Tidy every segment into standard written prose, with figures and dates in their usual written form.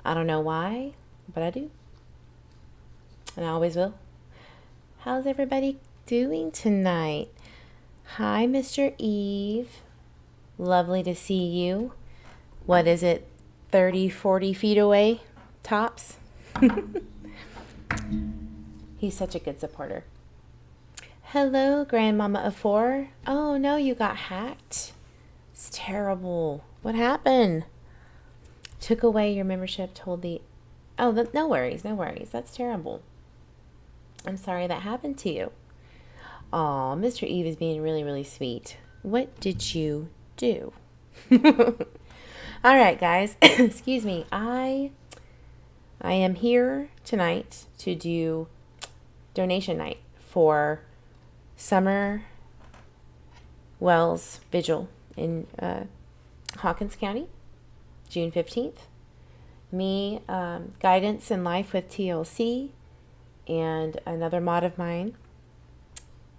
I don't know why, but I do. And I always will. How's everybody doing tonight? Hi, Mr. Eve. Lovely to see you. What is it, 30, 40 feet away, tops? He's such a good supporter. Hello, Grandmama of 4. Oh, no, you got hacked. It's terrible. What happened? Took away your membership, told the... Oh, no worries, no worries. That's terrible. I'm sorry that happened to you. Aw, Mr. Eve is being really, really sweet. What did you do? All right, guys. Excuse me. I am here tonight to do donation night for Summer Wells Vigil in Hawkins County, June 15th. Me, Guidance in Life with TLC, and another mod of mine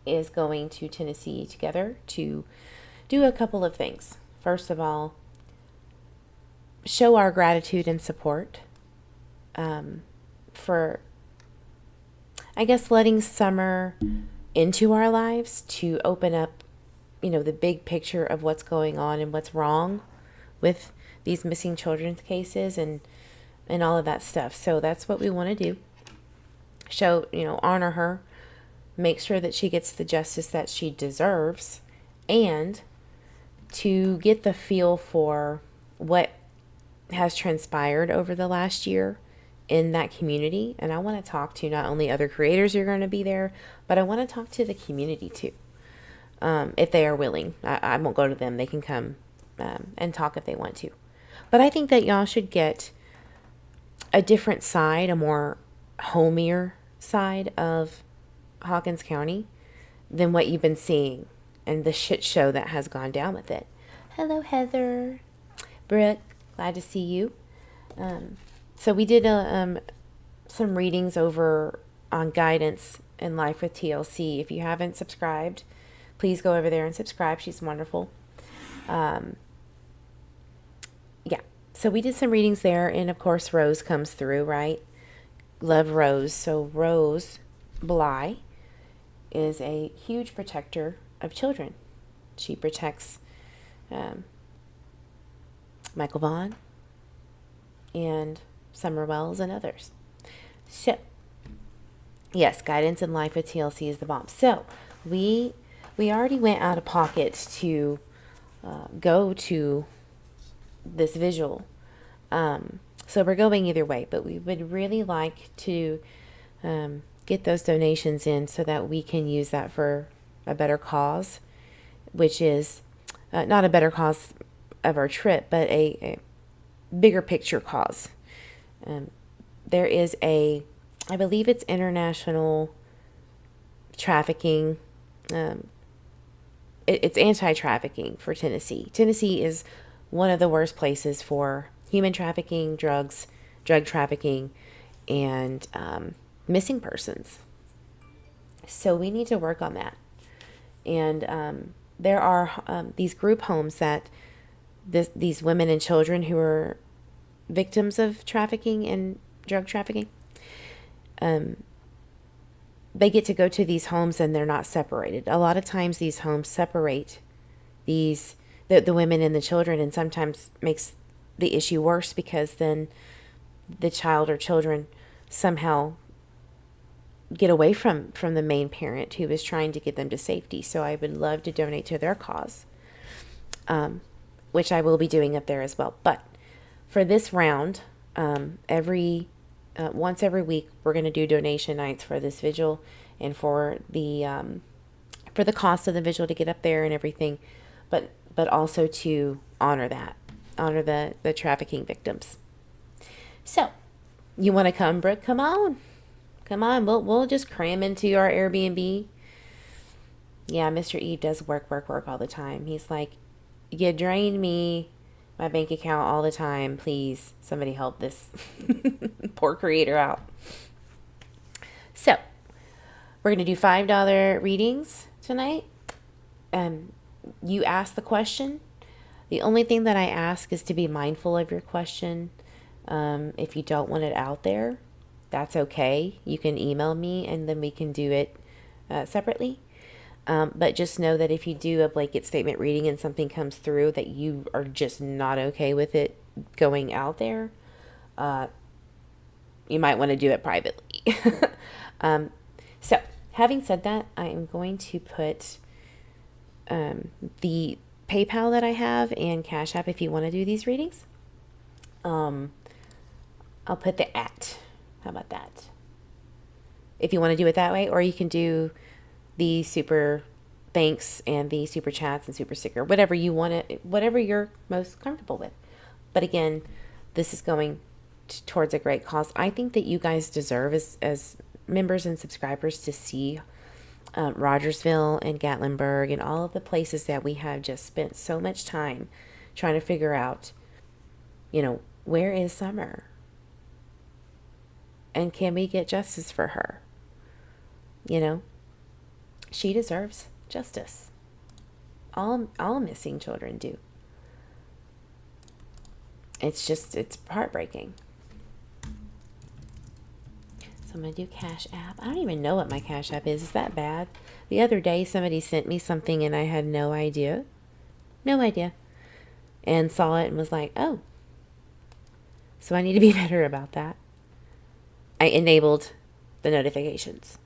is going to Tennessee together to do a couple of things. First of all, show our gratitude and support for, I guess, letting Summer into our lives to open up, the big picture of what's going on and what's wrong with these missing children's cases and all of that stuff. So that's what we want to do. Show, honor her, make sure that she gets the justice that she deserves, and to get the feel for what has transpired over the last year in that community. And I want to talk to not only other creators who are going to be there, but I want to talk to the community too. If they are willing. I won't go to them. They can come and talk if they want to. But I think that y'all should get a different side, a more homier side of Hawkins County than what you've been seeing and the shit show that has gone down with it. Hello, Heather. Brooke, glad to see you. So we did some readings over on Guidance in Life with TLC. If you haven't subscribed, please go over there and subscribe. She's wonderful. Yeah. So we did some readings there, and of course Rose comes through, right? Love Rose. So Rose Bly is a huge protector of children. She protects Michael Vaughn and Summer Wells and others. So, yes, Guidance in Life with TLC is the bomb. So, we already went out of pocket to go to this vigil. So we're going either way, but we would really like to get those donations in so that we can use that for a better cause, which is not a better cause of our trip, but a bigger picture cause. There is I believe it's international trafficking. It's anti-trafficking for Tennessee. Tennessee is one of the worst places for human trafficking, drug trafficking, and missing persons. So we need to work on that. And there are these group homes that these women and children who are victims of trafficking and drug trafficking, they get to go to these homes and they're not separated. A lot of times these homes separate the women and the children, and sometimes makes the issue worse because then the child or children somehow get away from the main parent who is trying to get them to safety. So I would love to donate to their cause, which I will be doing up there as well. But for this round, once every week, we're going to do donation nights for this vigil and for the cost of the vigil to get up there and everything, but also to honor the trafficking victims. So, you want to come, Brooke? Come on. We'll just cram into our Airbnb. Yeah, Mr. Eve does work all the time. He's like, you drain my bank account all the time. Please, somebody help this poor creator out. So, we're going to do $5 readings tonight. You ask the question. The only thing that I ask is to be mindful of your question. If you don't want it out there, that's okay. You can email me and then we can do it separately. But just know that if you do a blanket statement reading and something comes through that you are just not okay with it going out there, you might want to do it privately. So, having said that, I am going to put the PayPal that I have and Cash App if you want to do these readings. I'll put the @ How about that? If you want to do it that way, or you can do the super thanks and the super chats and super sticker, whatever you want it, whatever you're most comfortable with. But again, this is going towards a great cause. I think that you guys deserve as members and subscribers to see Rogersville and Gatlinburg and all of the places that we have just spent so much time trying to figure out, where is Summer? And can we get justice for her? She deserves justice. All missing children do. It's heartbreaking. So I'm going to do Cash App. I don't even know what my Cash App is. Is that bad? The other day somebody sent me something and I had no idea. No idea. And saw it and was like, oh. So I need to be better about that. I enabled the notifications.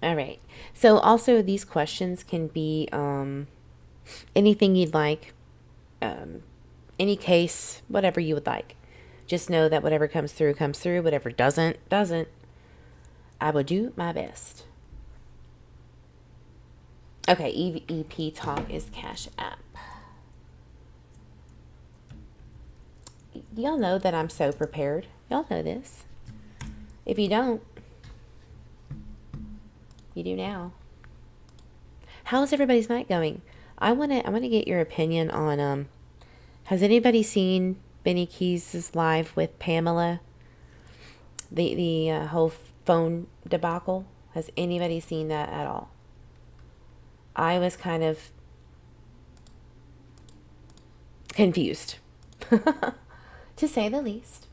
All right. So also these questions can be anything you'd like, any case, whatever you would like. Just know that whatever comes through, whatever doesn't. I will do my best. Okay, EVEEPTALK is Cash App. Y'all know that I'm so prepared. Y'all know this. If you don't, you do now. How's everybody's night going? I want to get your opinion on has anybody seen Benny Keys' live with Pamela? The whole phone debacle. Has anybody seen that at all? I was kind of confused, to say the least.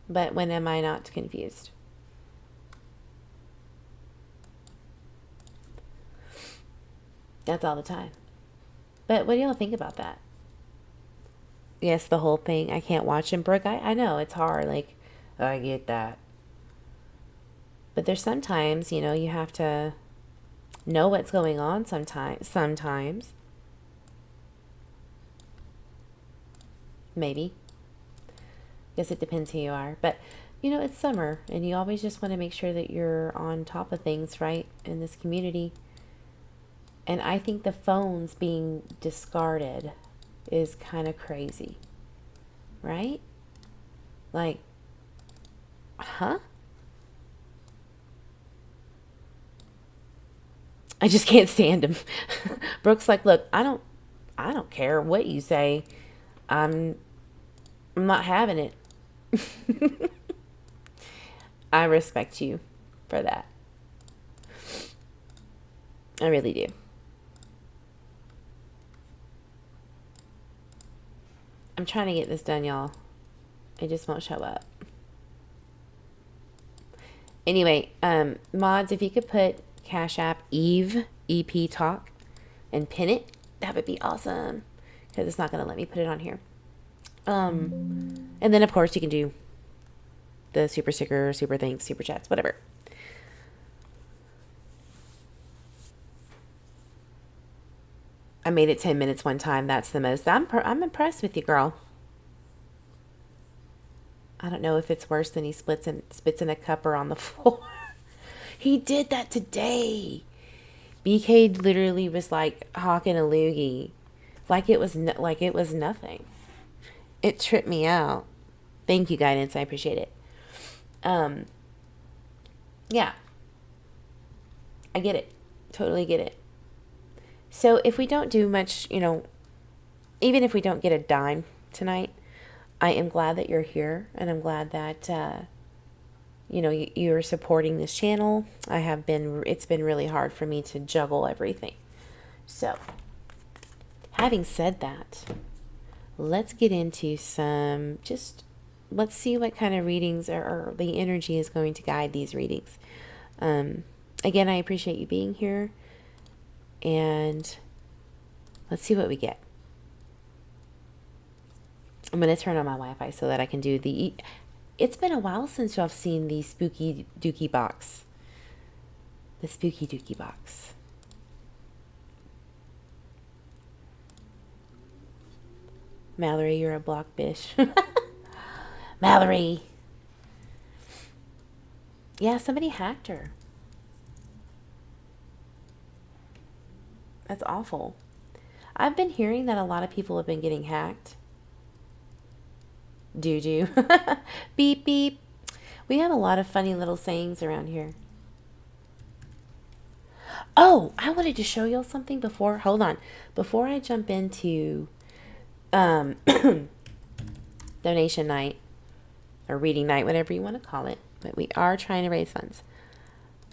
But when am I not confused? That's all the time. But what do y'all think about that? Yes, the whole thing. I can't watch him, Brooke. I know it's hard. Like, I get that. But there's sometimes, you have to know what's going on sometimes. Maybe. Guess it depends who you are. But, it's summer, and you always just want to make sure that you're on top of things, right, in this community. And I think the phones being discarded is kind of crazy, right? Like, huh? I just can't stand him. Brooke's like, look, I don't care what you say. I'm not having it. I respect you for that. I really do. I'm trying to get this done, y'all. It just won't show up. Anyway, mods, if you could put Cash App EVEEPTALK and pin it, that would be awesome. Because it's not going to let me put it on here. And then, of course, you can do the super sticker, super thanks, super chats, whatever. I made it 10 minutes one time. That's the most. I'm impressed with you, girl. I don't know if it's worse than he spits in a cup or on the floor. He did that today. BK literally was like hawking a loogie, like it was nothing. It tripped me out. Thank you, guidance. I appreciate it. Yeah, I get it. Totally get it. So if we don't do much, even if we don't get a dime tonight, I am glad that you're here, and I'm glad that you're supporting this channel. It's been really hard for me to juggle everything. So Having said that, let's get into let's see what kind of readings or the energy is going to guide these readings. Again, I appreciate you being here, and let's see what we get. I'm going to turn on my Wi-Fi so that I can do it's been a while since y'all seen the spooky dookie box. The spooky dookie box. Mallory, you're a block bish. Mallory. Yeah, somebody hacked her. That's awful. I've been hearing that a lot of people have been getting hacked. Doo-doo. Beep, beep. We have a lot of funny little sayings around here. Oh, I wanted to show y'all something before. Hold on. Before I jump into donation night or reading night, whatever you want to call it, but we are trying to raise funds.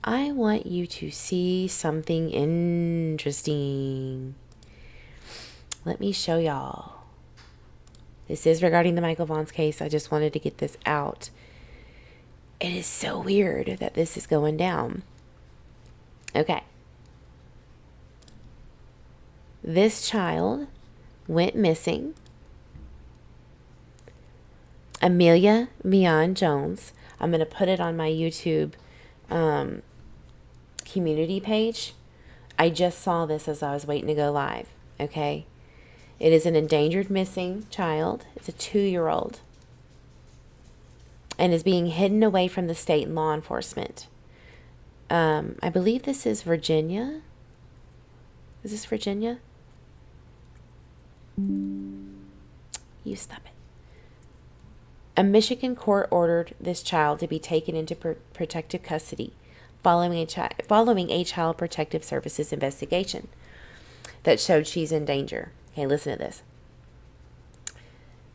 I want you to see something interesting. Let me show y'all. This is regarding the Michael Vaughn's case. I just wanted to get this out. It is so weird that this is going down. Okay. This child went missing. Amelia Mian Jones. I'm going to put it on my YouTube community page. I just saw this as I was waiting to go live. Okay. It is an endangered missing child. It's a 2-year-old. And is being hidden away from the state and law enforcement. I believe this is Virginia. Is this Virginia? You stop it. A Michigan court ordered this child to be taken into protective custody following a Child Protective Services investigation that showed she's in danger. Okay, listen to this.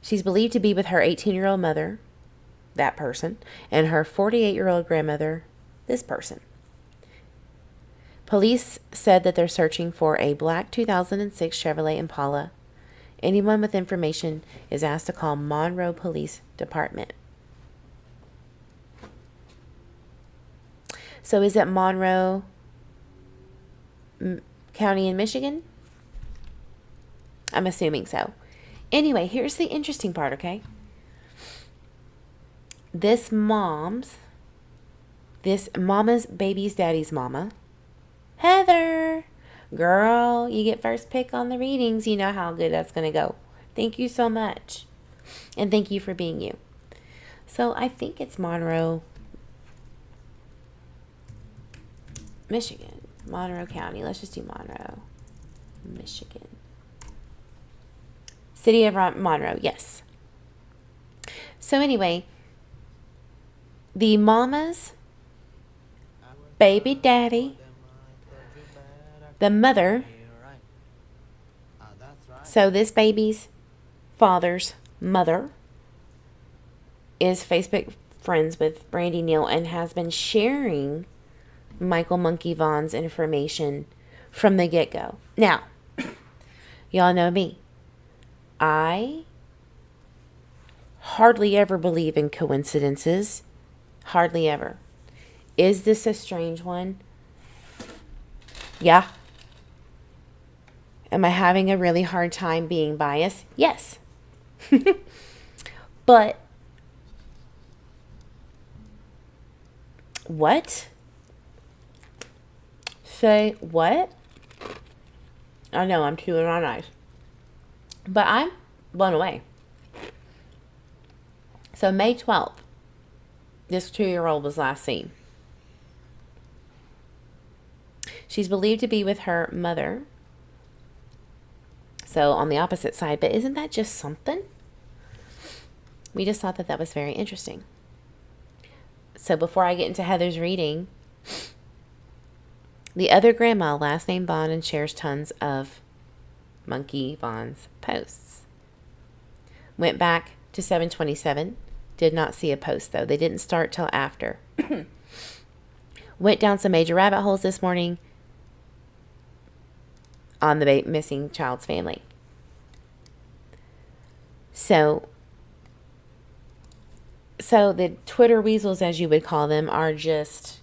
She's believed to be with her 18-year-old mother, that person, and her 48-year-old grandmother, this person. Police said that they're searching for a black 2006 Chevrolet Impala. Anyone with information is asked to call Monroe Police Department. So is it Monroe County in Michigan? I'm assuming so. Anyway, here's the interesting part, okay? This mama's baby's daddy's mama, Heather. Girl, you get first pick on the readings. You know how good that's going to go. Thank you so much. And thank you for being you. So I think it's Monroe, Michigan. Monroe County. Let's just do Monroe, Michigan. City of Monroe, yes. So anyway, the mama's baby daddy, the mother, so this baby's father's mother is Facebook friends with Brandy Neal and has been sharing Michael Monkey Vaughn's information from the get-go. Now, y'all know me. I hardly ever believe in coincidences. Hardly ever. Is this a strange one? Yeah. Am I having a really hard time being biased? Yes. But what? Say what? I know I'm chewing on ice. But I'm blown away. So May 12th, this 2-year-old was last seen. She's believed to be with her mother. So on the opposite side, but isn't that just something? We just thought that that was very interesting. So before I get into Heather's reading, the other grandma, last name Vaughn, and shares tons of Monkey Vaughn's posts. Went back to 7/27. Did not see a post though. They didn't start till after. Went down some major rabbit holes this morning on the missing child's family. So the Twitter weasels, as you would call them, are just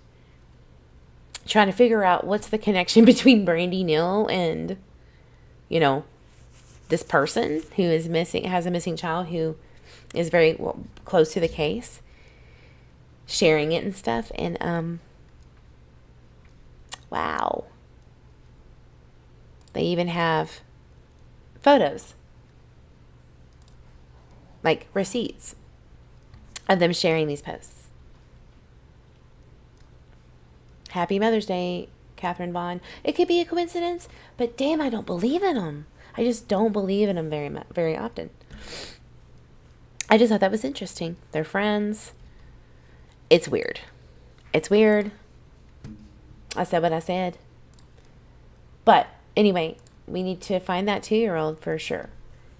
trying to figure out what's the connection between Brandy Neal and, you know, this person who is missing, has a missing child who is very close to the case, sharing it and stuff. And wow, they even have photos, like receipts of them sharing these posts. Happy Mother's Day, Catherine Vaughn. It could be a coincidence, but damn, I don't believe in them. I just don't believe in them very often. I just thought that was interesting. They're friends. It's weird. It's weird. I said what I said. But anyway, we need to find that 2-year-old for sure.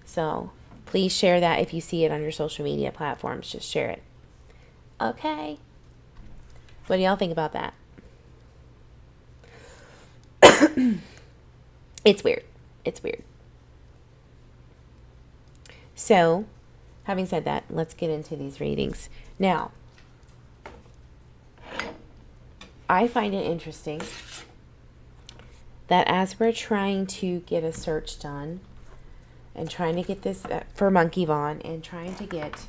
So please share that if you see it on your social media platforms. Just share it. Okay. What do y'all think about that? It's weird. It's weird. So, having said that, let's get into these readings. Now, I find it interesting that as we're trying to get a search done and trying to get this for Monkey Vaughn and trying to get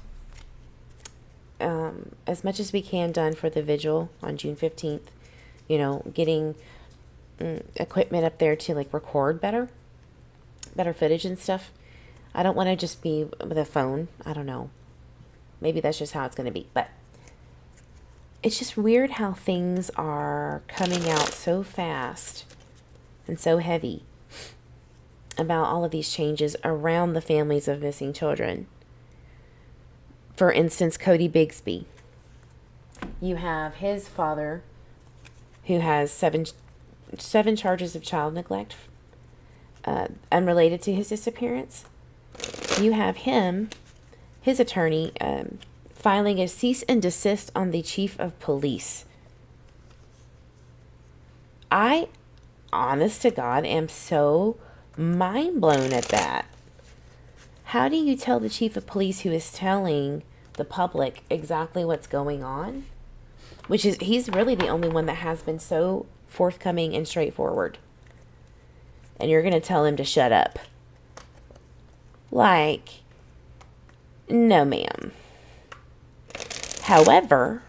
as much as we can done for the vigil on June 15th, you know, getting equipment up there to like record better footage and stuff. I don't want to just be with a phone. I don't know. Maybe that's just how it's going to be. But it's just weird how things are coming out so fast and so heavy about all of these changes around the families of missing children. For instance, Cody Bigsby. You have his father who has seven charges of child neglect unrelated to his disappearance. You have his attorney, filing a cease and desist on the chief of police. I, honest to God, am so mind blown at that. How do you tell the chief of police who is telling the public exactly what's going on? Which is, he's really the only one that has been so forthcoming and straightforward. And you're going to tell him to shut up. Like, no ma'am. However,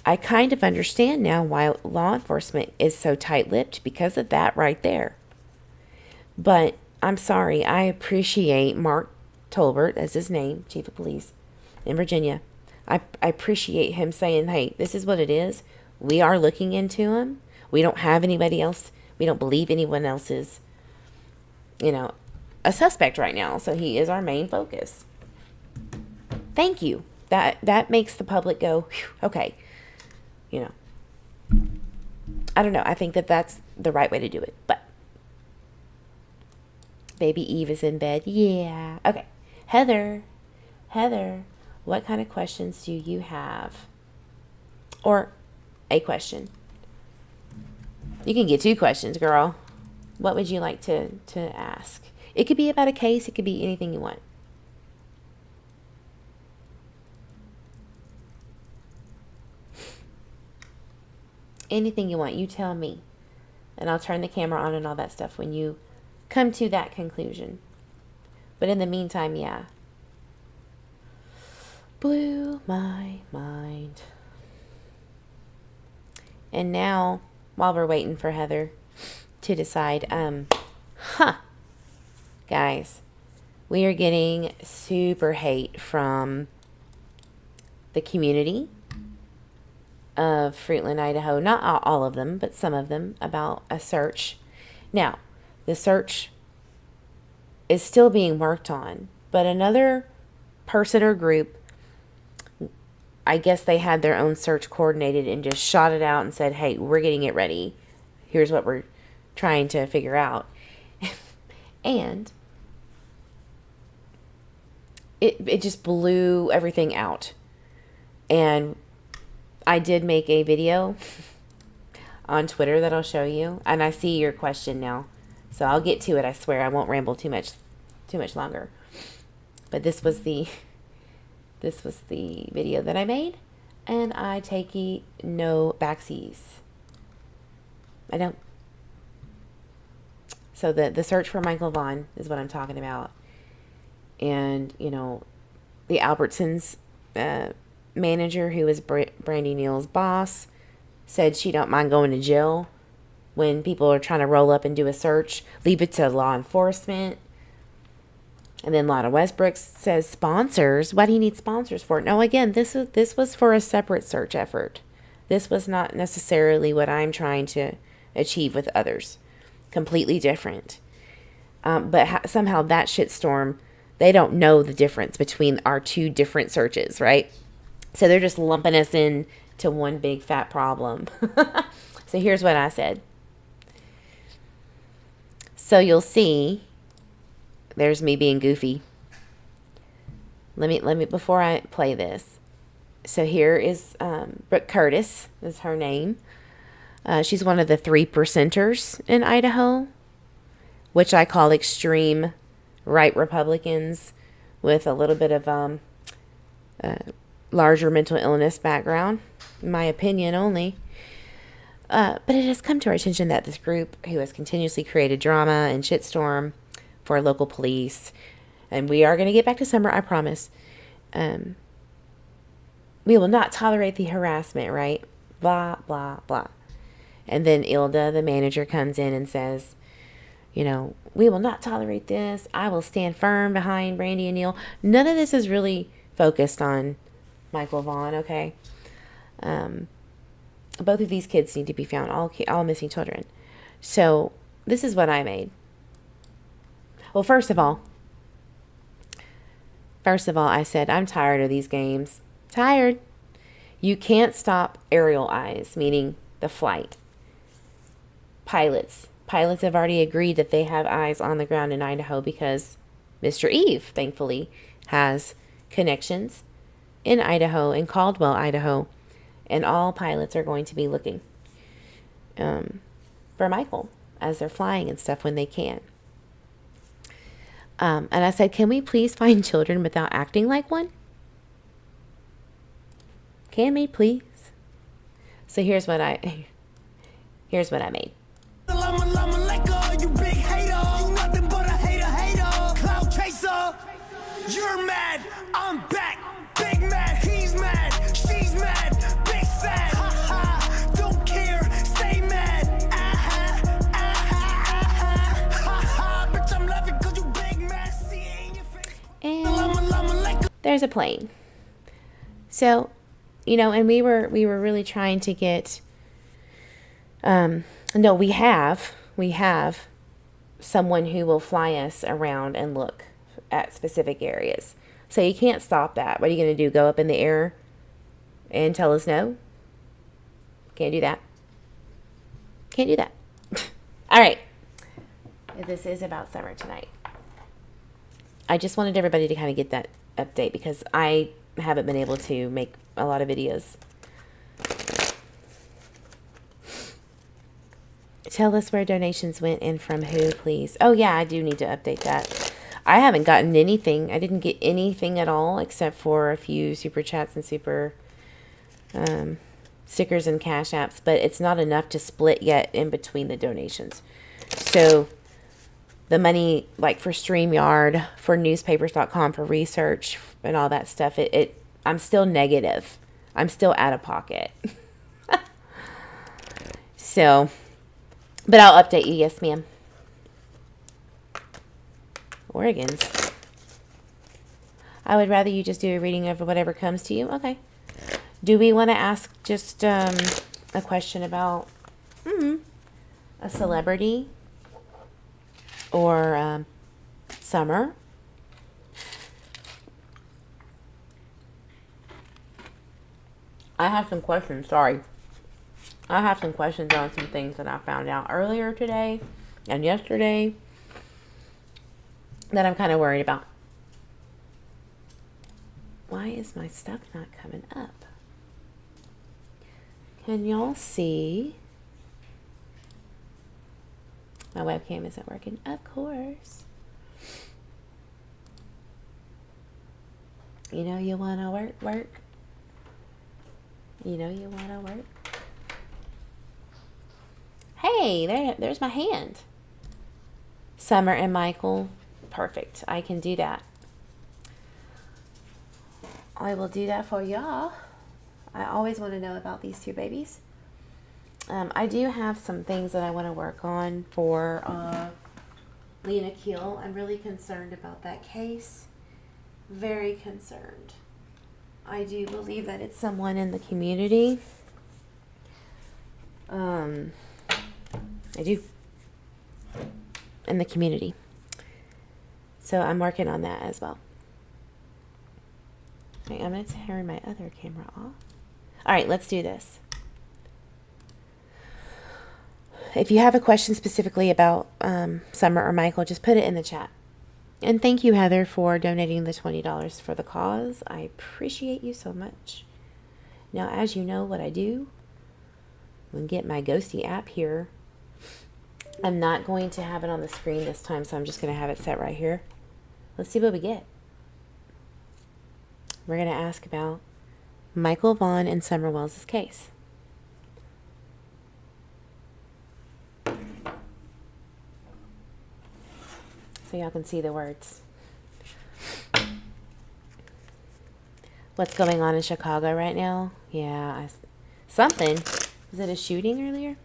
I kind of understand now why law enforcement is so tight-lipped because of that right there. But I'm sorry, I appreciate Mark Tolbert, as his name, chief of police in Virginia. I appreciate him saying, hey, this is what it is. We are looking into him. We don't have anybody else. We don't believe anyone else is, a suspect right now. So he is our main focus. Thank you. That makes the public go, okay. I don't know. I think that's the right way to do it. But baby Eve is in bed. Yeah. Okay. Heather, what kind of questions do you have? Or a question. You can get 2 questions, girl. What would you like to ask? It could be about a case. It could be anything you want. Anything you want. You tell me. And I'll turn the camera on and all that stuff when you come to that conclusion. But in the meantime, yeah. Blew my mind. And now, while we're waiting for Heather to decide, guys, we are getting super hate from the community of Fruitland, Idaho. Not all of them, but some of them, about a search. Now, the search is still being worked on, but another person or group, I guess they had their own search coordinated and just shot it out and said, hey, we're getting it ready. Here's what we're trying to figure out. And it just blew everything out. And I did make a video on Twitter that I'll show you. And I see your question now. So I'll get to it. I swear I won't ramble too much longer. But this was the video that I made, and I take no backsies. I don't. So the search for Michael Vaughn is what I'm talking about. And, you know, the Albertsons manager, who is Brandy Neal's boss, said she don't mind going to jail when people are trying to roll up and do a search. Leave it to law enforcement. And then Lana Westbrook says sponsors. Why do you need sponsors for it? No, again, this was for a separate search effort. This was not necessarily what I'm trying to achieve with others. Completely different. But somehow that shitstorm, they don't know the difference between our two different searches, right? So they're just lumping us in to one big fat problem. So here's what I said. So you'll see, there's me being goofy. Let me before I play this. So here is Brooke Curtis is her name. She's one of the 3%ers in Idaho, which I call extreme right Republicans with a little bit of larger mental illness background, in my opinion only. But it has come to our attention that this group, who has continuously created drama and shitstorm for local police, and we are going to get back to summer, I promise. We will not tolerate the harassment, right? Blah, blah, blah. And then Ilda, the manager, comes in and says, you know, we will not tolerate this. I will stand firm behind Brandy and Neal. None of this is really focused on Michael Vaughn, okay? Both of these kids need to be found, all missing children. So this is what I made. Well, first of all, I said, I'm tired of these games. Tired. You can't stop aerial eyes, meaning the flight. Pilots have already agreed that they have eyes on the ground in Idaho because Mr. Eve, thankfully, has connections in Idaho, in Caldwell, Idaho, and all pilots are going to be looking for Michael as they're flying and stuff when they can. And I said, can we please find children without acting like one? Can we please? So here's what I made. You're mad, I'm back. Big mad, he's mad, she's mad, big sad. Ha ha, don't care, stay mad. Ha ha, bitch, I'm laughing cause you big mad. See in your face. And there's a plane. So, you know, and we were really trying to get no, we have someone who will fly us around and look at specific areas. So you can't stop that. What are you going to do? Go up in the air and tell us no? Can't do that. Can't do that. All right. This is about summer tonight. I just wanted everybody to kind of get that update because I haven't been able to make a lot of videos. Tell us where donations went and from who, please. Oh, yeah, I do need to update that. I haven't gotten anything. I didn't get anything at all except for a few super chats and super stickers and cash apps, but it's not enough to split yet in between the donations. So the money, like for StreamYard, for newspapers.com, for research and all that stuff, I'm still negative. I'm still out of pocket. So, but I'll update you. Yes, ma'am. Oregons. I would rather you just do a reading of whatever comes to you. Okay. Do we want to ask just a question about a celebrity or summer? I have some questions. Sorry. I have some questions on some things that I found out earlier today and yesterday that I'm kind of worried about. Why is my stuff not coming up? Can y'all see? My webcam isn't working. Of course. You know you want to work. You know you want to work. Hey, there's my hand. Summer and Michael. Perfect. I can do that. I will do that for y'all. I always want to know about these two babies. I do have some things that I want to work on for Lena Keel. I'm really concerned about that case. Very concerned. I do believe that it's someone in the community. I do. In the community. So I'm working on that as well. Okay, I'm going to turn my other camera off. All right, let's do this. If you have a question specifically about Summer or Michael, just put it in the chat. And thank you, Heather, for donating the $20 for the cause. I appreciate you so much. Now, as you know what I do, I'm going to get my Ghosty app here. I'm not going to have it on the screen this time, so I'm just going to have it set right here. Let's see what we get. We're going to ask about Michael Vaughn and Summer Wells' case. So y'all can see the words. What's going on in Chicago right now? Yeah, something. Was it a shooting earlier?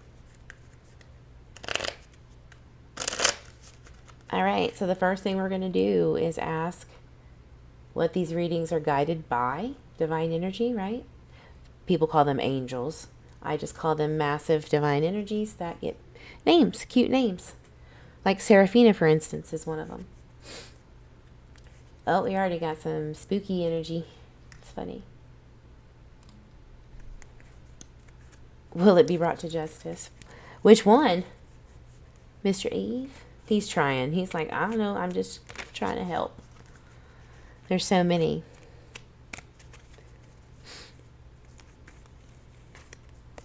All right, so the first thing we're going to do is ask what these readings are guided by. Divine energy, right? People call them angels. I just call them massive divine energies that get names, cute names. Like Seraphina, for instance, is one of them. Oh, we already got some spooky energy. It's funny. Will it be brought to justice? Which one? Mr. Eve? He's trying. He's like, I don't know. I'm just trying to help. There's so many.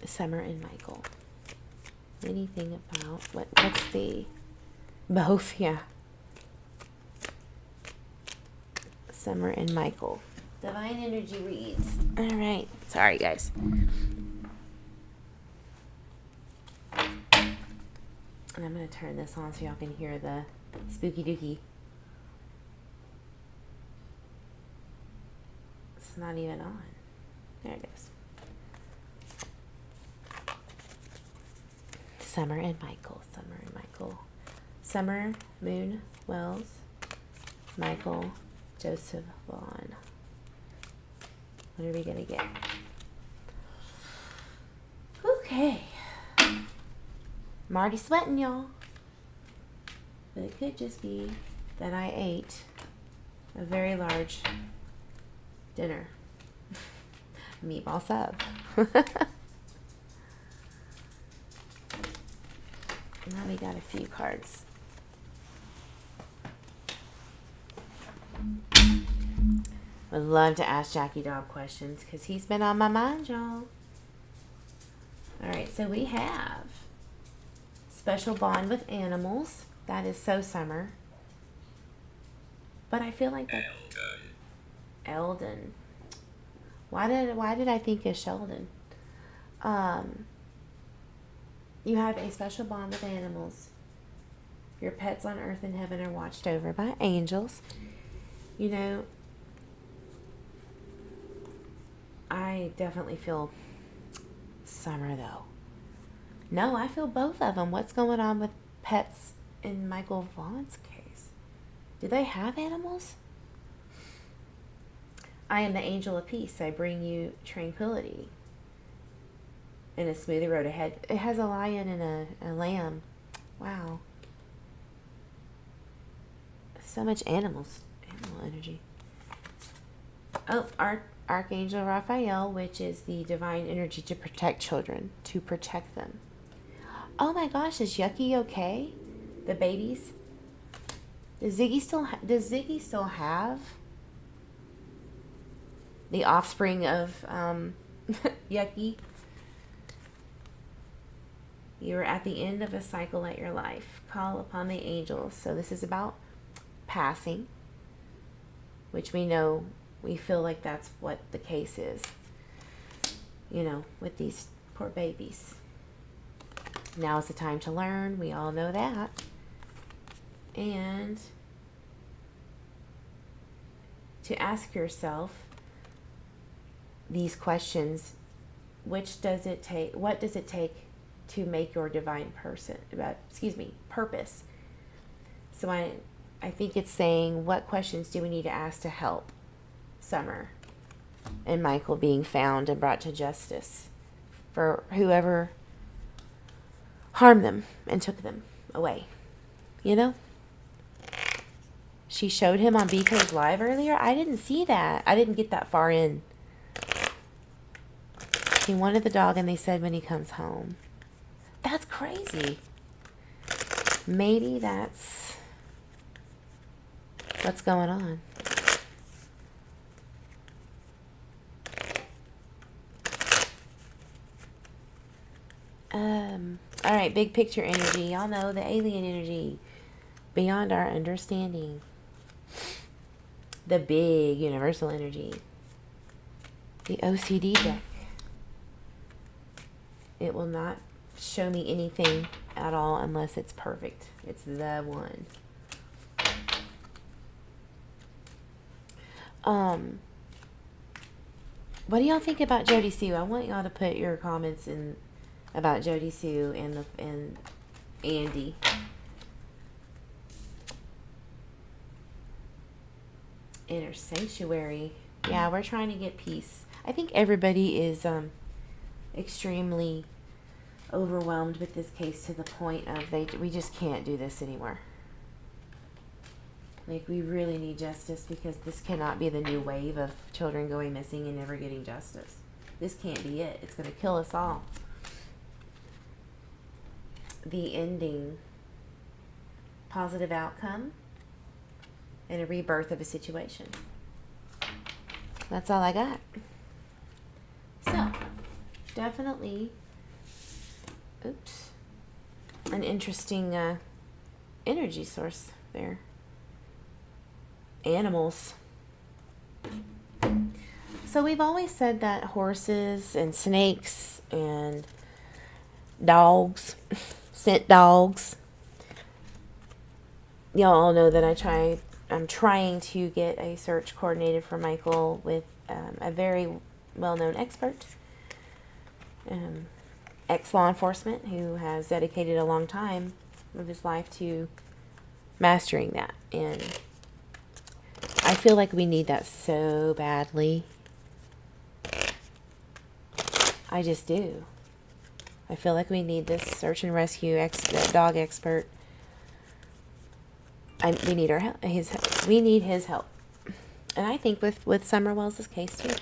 Summer and Michael. Anything about what's the... Both, yeah. Summer and Michael. Divine energy reads. All right. Sorry, guys. And I'm going to turn this on so y'all can hear the spooky dookie. It's not even on. There it is. Summer and Michael. Summer and Michael. Summer, Moon, Wells, Michael, Joseph Vaughn. What are we going to get? Okay. I'm already sweating, y'all. But it could just be that I ate a very large dinner. Meatball sub. Now we got a few cards. Would love to ask Jackie Dog questions because he's been on my mind, y'all. Alright, so we have special bond with animals. That is so Summer. But I feel like that's Eldon. Why did I think of Sheldon? You have a special bond with animals. Your pets on earth and heaven are watched over by angels. You know, I definitely feel Summer, though. No, I feel both of them. What's going on with pets in Michael Vaughn's case? Do they have animals? I am the angel of peace. I bring you tranquility and a smoother road ahead. It has a lion and a lamb. Wow. So much animal energy. Oh, Archangel Raphael, which is the divine energy to protect children, to protect them. Oh my gosh, is Yucky okay? The babies? Does Ziggy still have the offspring of Yucky? You are at the end of a cycle at your life. Call upon the angels. So this is about passing, which we know we feel like that's what the case is, with these poor babies. Now is the time to learn. We all know that. And to ask yourself these questions. What does it take to make your divine purpose? So I think it's saying, what questions do we need to ask to help Summer and Michael being found and brought to justice for whoever harmed them and took them away? She showed him on BK's Live earlier. I didn't see that. I didn't get that far in. He wanted the dog, and they said when he comes home. That's crazy. Maybe that's what's going on. All right, big picture energy. Y'all know the alien energy. Beyond our understanding. The big universal energy. The OCD deck. It will not show me anything at all unless it's perfect. It's the one. What do y'all think about Jody Sue? I want y'all to put your comments in about Jody Sue and Andy. Inner sanctuary. Yeah, we're trying to get peace. I think everybody is extremely overwhelmed with this case to the point of we just can't do this anymore. Like, we really need justice, because this cannot be the new wave of children going missing and never getting justice. This can't be it. It's going to kill us all. The ending, positive outcome, and a rebirth of a situation. That's all I got. So, definitely, an interesting energy source there. Animals. So we've always said that horses and snakes and dogs, scent dogs. Y'all all know that I'm trying to get a search coordinated for Michael with a very well-known expert, ex-law enforcement, who has dedicated a long time of his life to mastering that. And I feel like we need that so badly. I just do. I feel like we need this search and rescue dog expert. We need we need his help. And I think with Summer Wells' case too.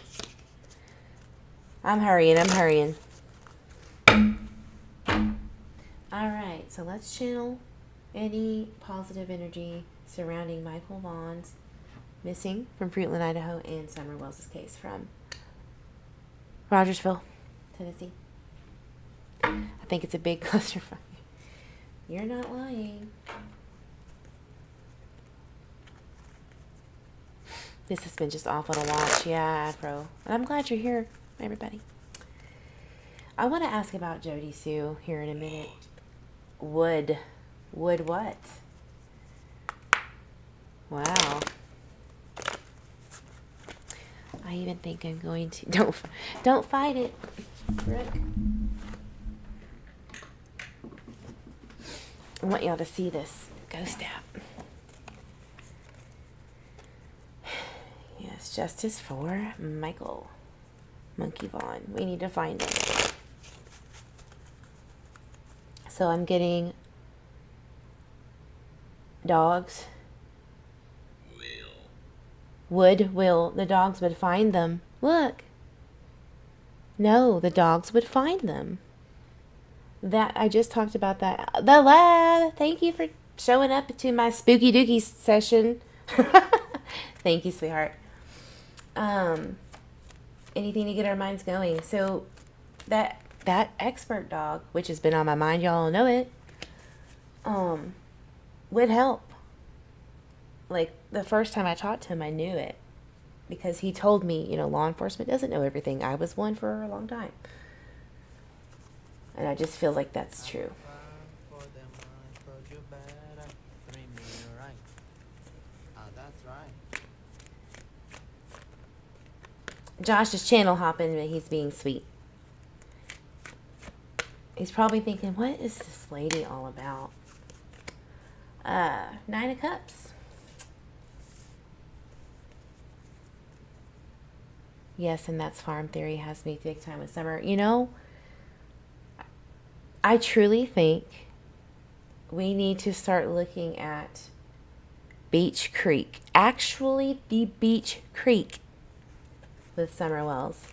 I'm hurrying. Alright, so let's channel any positive energy surrounding Michael Vaughn's missing from Fruitland, Idaho, and Summer Wells' case from Rogersville, Tennessee. I think it's a big clusterfuck. You're not lying. This has been just awful to watch. Yeah, bro. And I'm glad you're here, everybody. I want to ask about Jody Sue here in a minute. Would what? Wow. I even think I'm going to... Don't fight it, Brooke. I want y'all to see this ghost app. Yes, justice for Michael Monkey Vaughn. We need to find him. So I'm getting dogs. The dogs would find them. Look. No, the dogs would find them. That, I just talked about that. The lad. Thank you for showing up to my spooky dookie session. Thank you, sweetheart. Anything to get our minds going. So that expert dog, which has been on my mind, y'all know it, would help. Like, the first time I talked to him, I knew it. because he told me, you know, law enforcement doesn't know everything. I was one for a long time. And I just feel like that's true. Josh is channel hopping, but he's being sweet. He's probably thinking, what is this lady all about? Nine of Cups. Yes, and that's Farm Theory has me big time with Summer. You know, I truly think we need to start looking at Beach Creek. Actually, the Beach Creek with Summer Wells.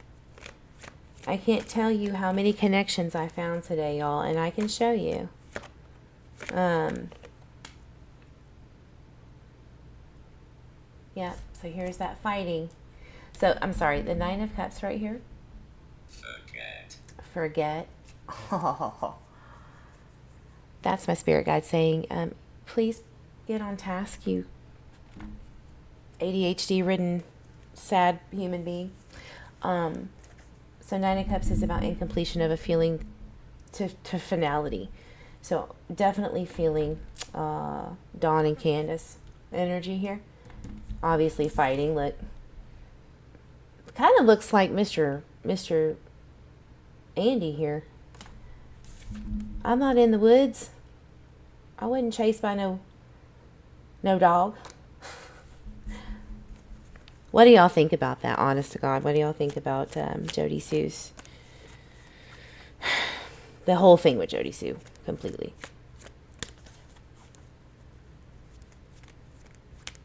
I can't tell you how many connections I found today, y'all, and I can show you. Yeah, so here's that fighting. So, I'm sorry, the Nine of Cups right here. Forget. Oh, that's my spirit guide saying, please get on task, you ADHD-ridden, sad human being. So Nine of Cups is about incompletion of a feeling to finality. So definitely feeling Dawn and Candace energy here. Obviously fighting. Look, kind of looks like Mr. Andy here. I'm not in the woods. I wasn't chased by no dog. What do y'all think about that? Honest to God, what do y'all think about Jody Sue's? The whole thing with Jody Sue, completely.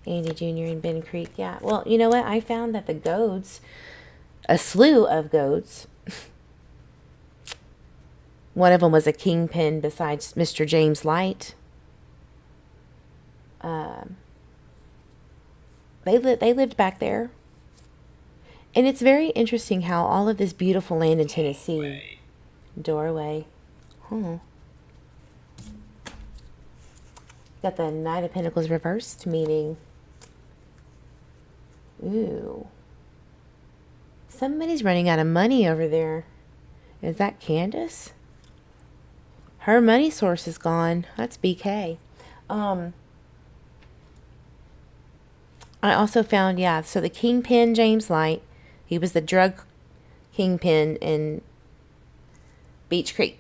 Andy Jr. and Ben Creek, yeah. Well, you know what? I found that the goats, a slew of goats, one of them was a kingpin besides Mr. James Light. They lived back there. And it's very interesting how all of this beautiful land in Tennessee. Doorway. Got the Knight of Pentacles reversed, meaning, ooh, somebody's running out of money over there. Is that Candace? Her money source is gone. That's BK. I also found, yeah, so the kingpin, James Light, he was the drug kingpin in Beach Creek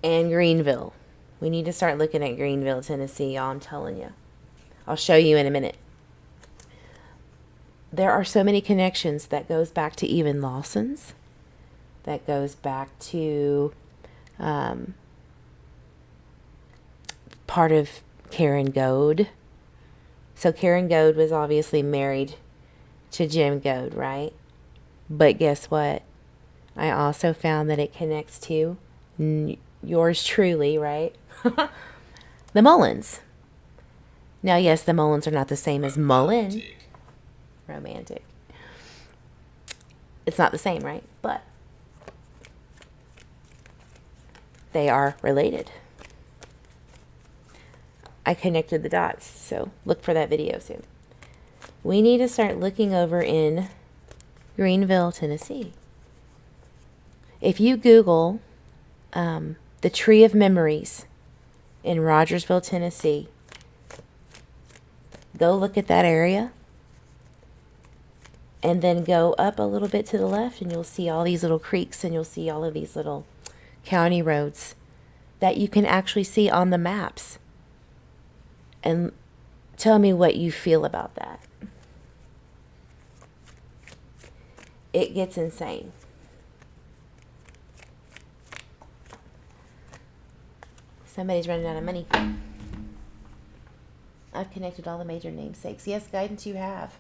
and Greenville. We need to start looking at Greenville, Tennessee, y'all, I'm telling you. I'll show you in a minute. There are so many connections that goes back to even Lawson's, that goes back to part of Karen Goad. So Karen Goad was obviously married to Jim Goad, right? But guess what? I also found that it connects to yours truly, right? The Mullins. Now, yes, the Mullins are not the same as Mullen. Romantic. It's not the same, right? But they are related. I connected the dots, so look for that video soon. We need to start looking over in Greenville, Tennessee. If you Google the Tree of Memories in Rogersville, Tennessee, go look at that area, and then go up a little bit to the left, and you'll see all these little creeks, and you'll see all of these little county roads that you can actually see on the maps. And tell me what you feel about that. It gets insane. Somebody's running out of money. I've connected all the major namesakes. Yes, guidance you have.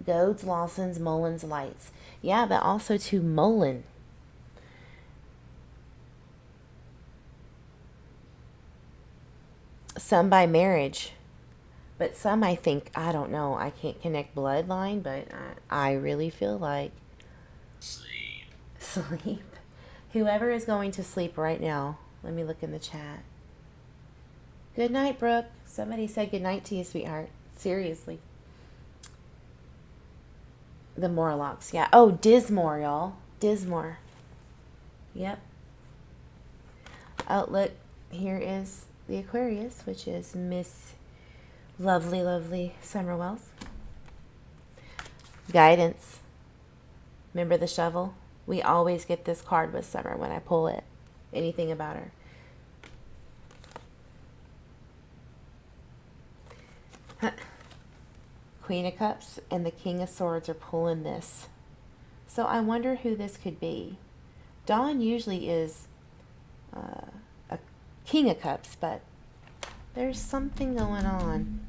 Goads, Lawsons, Mullins, Lights. Yeah, but also to Mullen. Some by marriage. But some, I think, I don't know. I can't connect bloodline, but I really feel like sleep. Whoever is going to sleep right now, let me look in the chat. Good night, Brooke. Somebody said good night to you, sweetheart. Seriously. The Morlocks, yeah. Oh, Dismore, y'all. Dismore. Yep. Oh, look. Here is the Aquarius, which is Miss Lovely, Lovely Summer Wells. Guidance. Remember the shovel? We always get this card with Summer when I pull it. Anything about her. Queen of Cups and the King of Swords are pulling this. So I wonder who this could be. Dawn usually is a King of Cups, but there's something going on.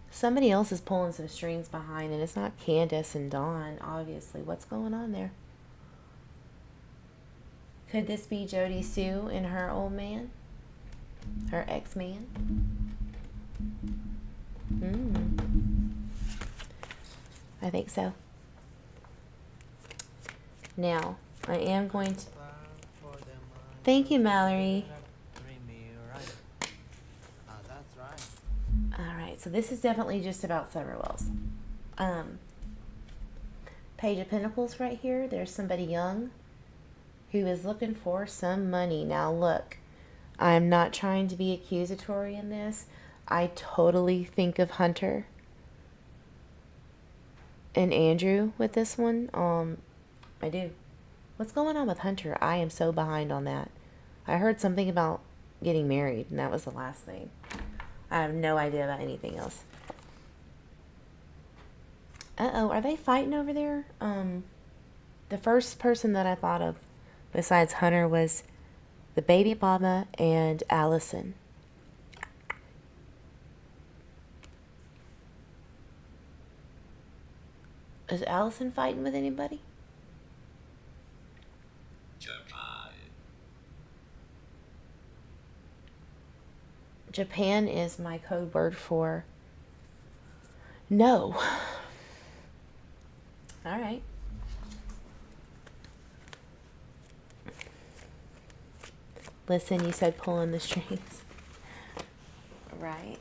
Somebody else is pulling some strings behind, and it's not Candace and Dawn, obviously. What's going on there? Could this be Jody Sue and her old man? Her ex-man? I think so. Now, I am going to... Thank you, Mallory. Alright, so this is definitely just about Summer Wells. Page of Pentacles right here. There's somebody young who is looking for some money. Now look, I'm not trying to be accusatory in this. I totally think of Hunter and Andrew with this one. I do. What's going on with Hunter? I am so behind on that. I heard something about getting married, and that was the last thing. I have no idea about anything else. Uh-oh, are they fighting over there? The first person that I thought of besides Hunter was the baby mama and Allison. Is Allison fighting with anybody? Japan is my code word for no. All right. Listen, you said pulling the strings. Right.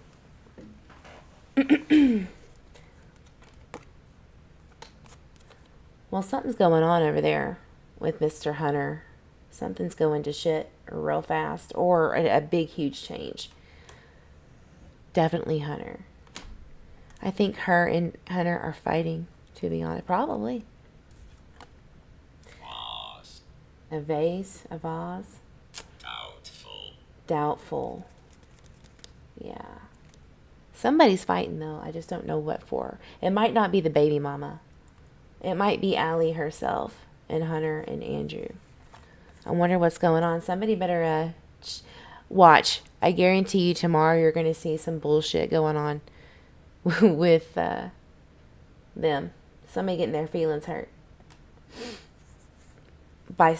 Well, something's going on over there with Mr. Hunter. Something's going to shit real fast, or a big, huge change. Definitely Hunter. I think her and Hunter are fighting, to be honest. Probably. A vase? A vase? Doubtful. Yeah. Somebody's fighting, though. I just don't know what for. It might not be the baby mama. It might be Allie herself and Hunter and Andrew. I wonder what's going on. Somebody better watch. I guarantee you tomorrow you're going to see some bullshit going on with them. Somebody getting their feelings hurt by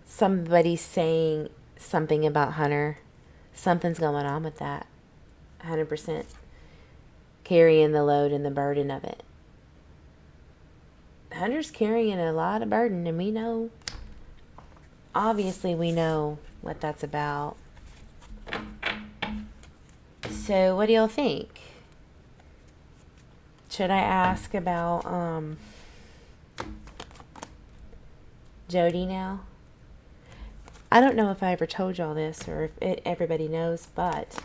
somebody saying something about Hunter. Something's going on with that. 100%. Carrying the load and the burden of it. Hunter's carrying a lot of burden, and we know, obviously we know what that's about. So what do y'all think? Should I ask about Jody now? I don't know if I ever told y'all this, or if everybody knows, but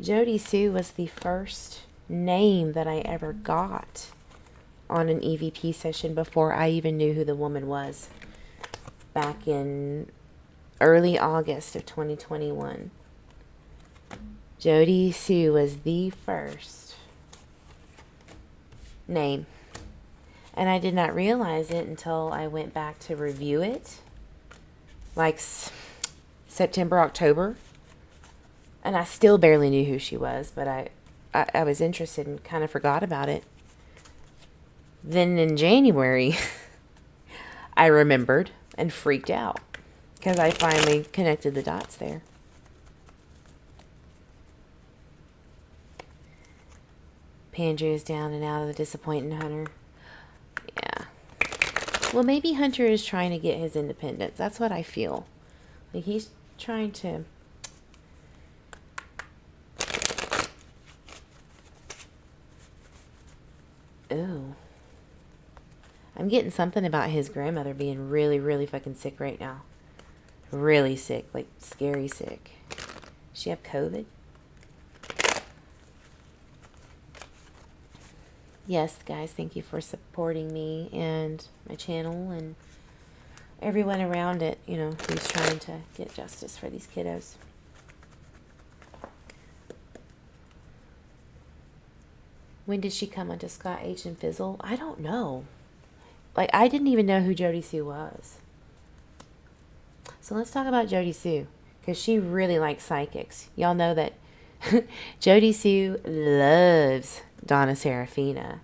Jody Sue was the first name that I ever got on an EVP session before I even knew who the woman was, back in early August of 2021. Jody Sue was the first name, and I did not realize it until I went back to review it, like September, October, and I still barely knew who she was, but I was interested and kind of forgot about it. Then in January, I remembered and freaked out because I finally connected the dots there. Pandrew's down and out of the disappointing Hunter. Yeah. Well, maybe Hunter is trying to get his independence. That's what I feel. Like he's trying to... Ooh. I'm getting something about his grandmother being really, really fucking sick right now. Really sick, like scary sick. Does she have COVID? Yes, guys, thank you for supporting me and my channel and everyone around it, you know, who's trying to get justice for these kiddos. When did she come onto Scott H and Fizzle? I don't know. Like, I didn't even know who Jody Sue was. So let's talk about Jody Sue, because she really likes psychics. Y'all know that Jody Sue loves Donna Serafina.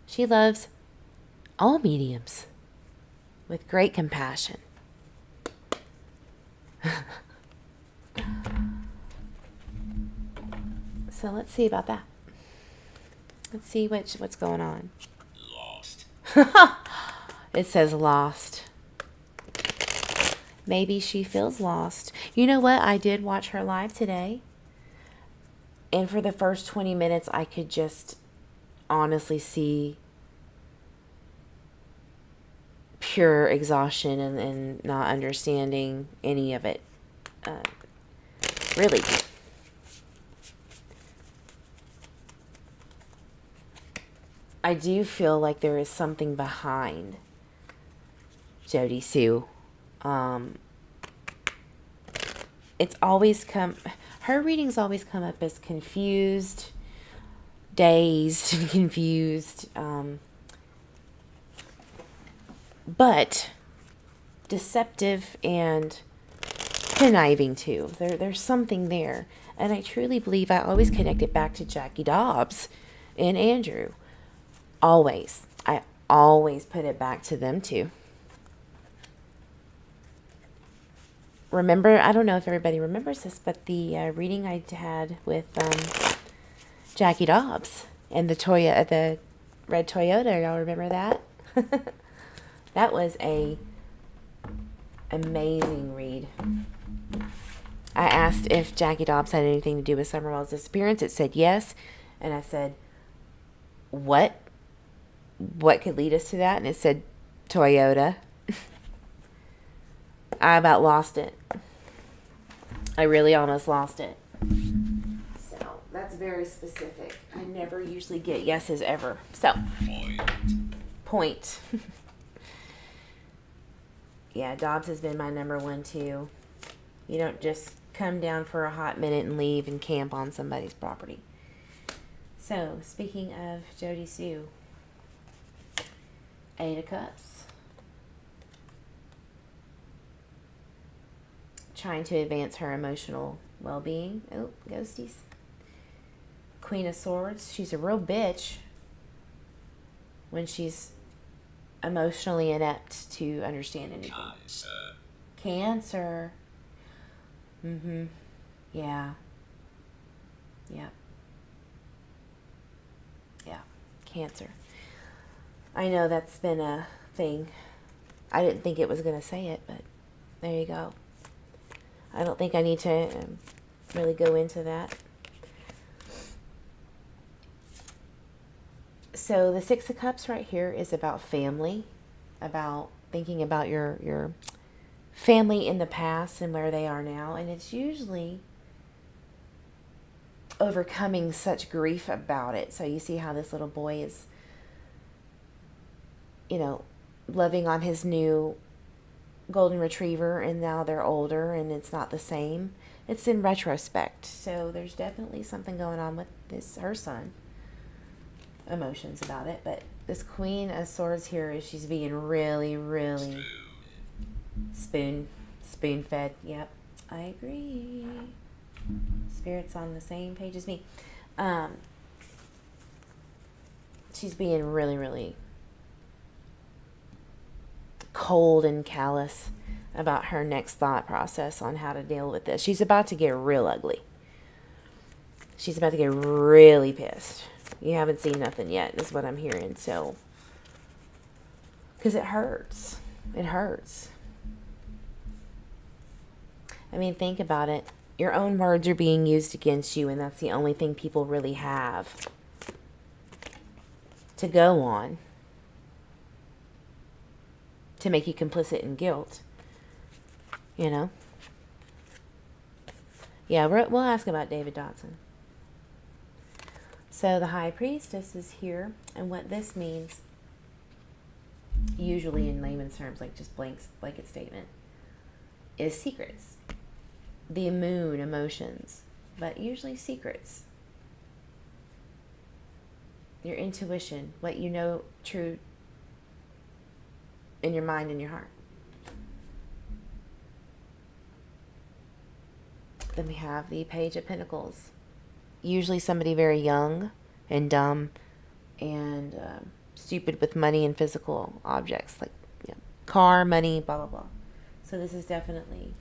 She loves all mediums with great compassion. So let's see about that. Let's see what's going on. Lost. It says lost. Maybe she feels lost. You know what? I did watch her live today. And for the first 20 minutes, I could just honestly see pure exhaustion and not understanding any of it. Really. I do feel like there is something behind Jody Sue. It's always her readings always come up as confused, dazed, and confused, but deceptive and conniving too. There's something there. And I truly believe I always connect it back to Jackie Dobbs and Andrew. Always. I always put it back to them too. Remember, I don't know if everybody remembers this, but the reading I had with Jackie Dobbs and the red Toyota, y'all remember that? That was a amazing read. I asked if Jackie Dobbs had anything to do with Summerwell's disappearance. It said yes. And I said, what? What could lead us to that? And it said Toyota. I about lost it. I really almost lost it. So that's very specific. I never usually get yeses ever. So point. Yeah, Dobbs has been my number one too. You don't just come down for a hot minute and leave and camp on somebody's property. So speaking of Jody Sue, 8 of Cups. Trying to advance her emotional well-being. Oh, ghosties. Queen of Swords. She's a real bitch when she's emotionally inept to understand anything. Cancer. Mm-hmm. Yeah. Yeah. Yeah. Cancer. I know that's been a thing. I didn't think it was going to say it, but there you go. I don't think I need to really go into that. So the 6 of Cups right here is about family, about thinking about your family in the past and where they are now. And it's usually overcoming such grief about it. So you see how this little boy is, you know, loving on his new golden retriever, and now they're older and it's not the same. It's in retrospect. So there's definitely something going on with her son. Emotions about it. But this Queen of Swords here is she's being really, really spoon fed. Yep, I agree. Spirit's on the same page as me. She's being really, really cold and callous about her next thought process on how to deal with this. She's about to get real ugly. She's about to get really pissed. You haven't seen nothing yet, is what I'm hearing. So, because it hurts. It hurts. I mean, think about it. Your own words are being used against you, and that's the only thing people really have to go on. to make you complicit in guilt. You know? Yeah, we'll ask about David Dotson. So the high priestess is here, and what this means, usually in layman's terms, like just blanket statement, is secrets. The moon, emotions, but usually secrets. Your intuition, what you know true in your mind and your heart. Then we have the Page of Pentacles. Usually somebody very young and dumb and stupid with money and physical objects, like car, money, blah, blah, blah. So this is definitely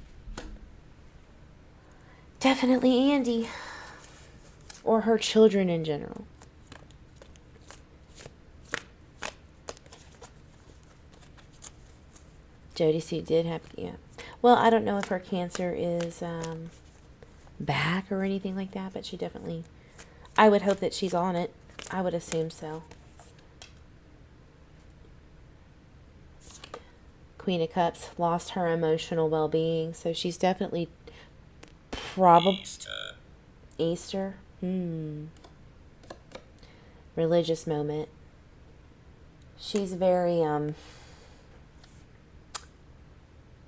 Andy, or her children in general. Jodie C did have, well, I don't know if her cancer is back or anything like that, but she definitely, I would hope that she's on it. I would assume so. Queen of Cups lost her emotional well-being, so she's definitely probably Easter. Religious moment. She's very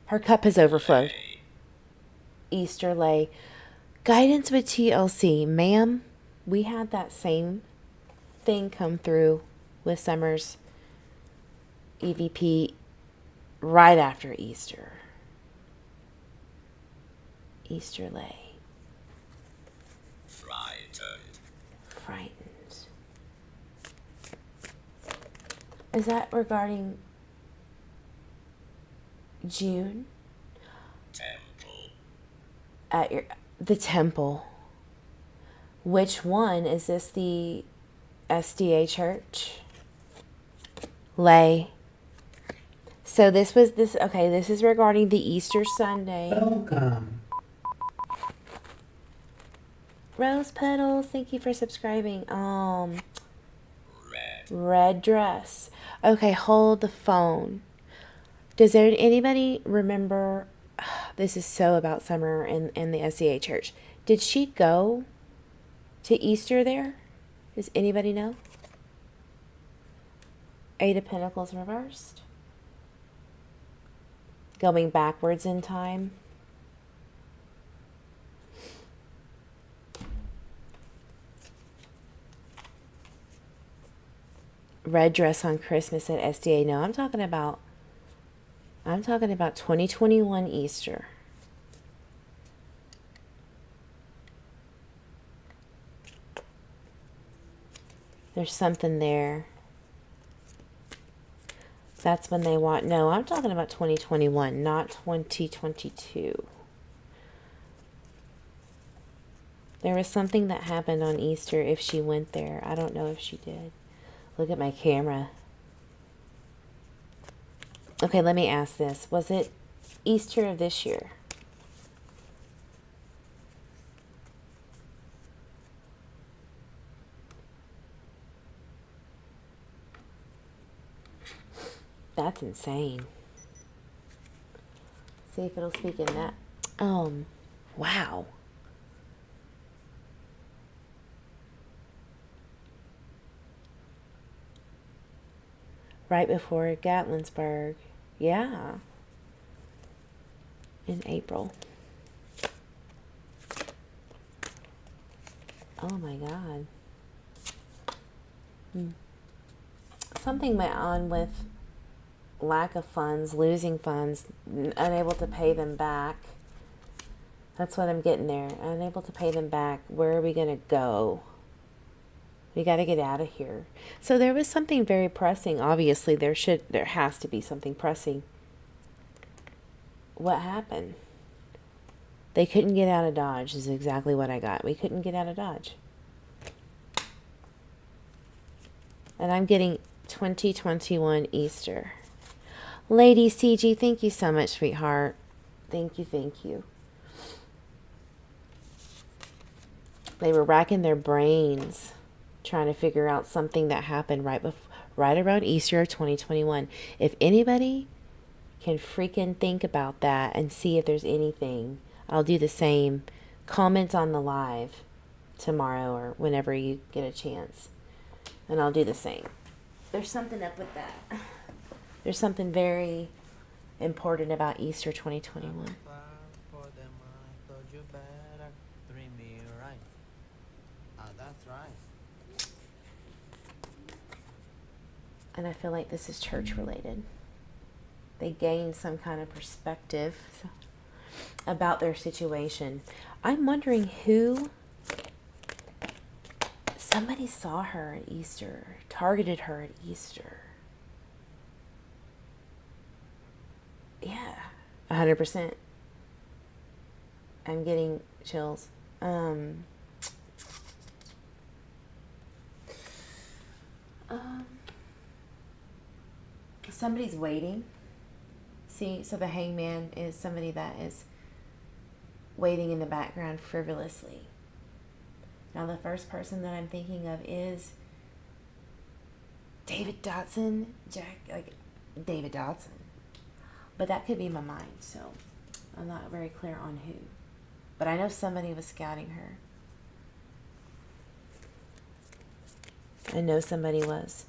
her cup has overflowed. Easter lay. Guidance with TLC. Ma'am, we had that same thing come through with Summer's EVP right after Easter. Easter lay. Frightened. Is that regarding June? Temple. At the temple. Which one? Is this the SDA church? Lay. So this is regarding the Easter Sunday. Welcome. Rose Petals, thank you for subscribing. Red dress. Okay, hold the phone. Does anybody remember? This is so about Summer and the SDA church. Did she go to Easter there? Does anybody know? Eight of Pentacles reversed. Going backwards in time. Red dress on Christmas at SDA. No, I'm talking about 2021 Easter. There's something there. That's when they want. No, I'm talking about 2021, not 2022. There was something that happened on Easter if she went there. I don't know if she did. Look at my camera. Okay, let me ask this. Was it Easter of this year? That's insane. See if it'll speak in that. Wow. Right before Gatlinburg. Yeah. In April. Oh my God. Something went on with lack of funds, losing funds, unable to pay them back. That's what I'm getting there. Unable to pay them back. Where are we going to go? We got to get out of here. So there was something very pressing. Obviously, there has to be something pressing. What happened? They couldn't get out of Dodge is exactly what I got. We couldn't get out of Dodge. And I'm getting 2021 Easter. Lady CG, thank you so much, sweetheart. Thank you, thank you. They were racking their brains trying to figure out something that happened right around Easter of 2021. If anybody can freaking think about that and see if there's anything. I'll do the same. Comment on the live tomorrow or whenever you get a chance. And I'll do the same. There's something up with that. There's something very important about Easter 2021. That's right. And I feel like this is church related. They gain some kind of perspective about their situation. I'm wondering who, somebody saw her at Easter, targeted her at Easter. Yeah, 100%. I'm getting chills. Somebody's waiting. See, so the hangman is somebody that is waiting in the background frivolously. Now, the first person that I'm thinking of is David Dotson, David Dotson. But that could be my mind, so I'm not very clear on who. But I know somebody was scouting her. I know somebody was.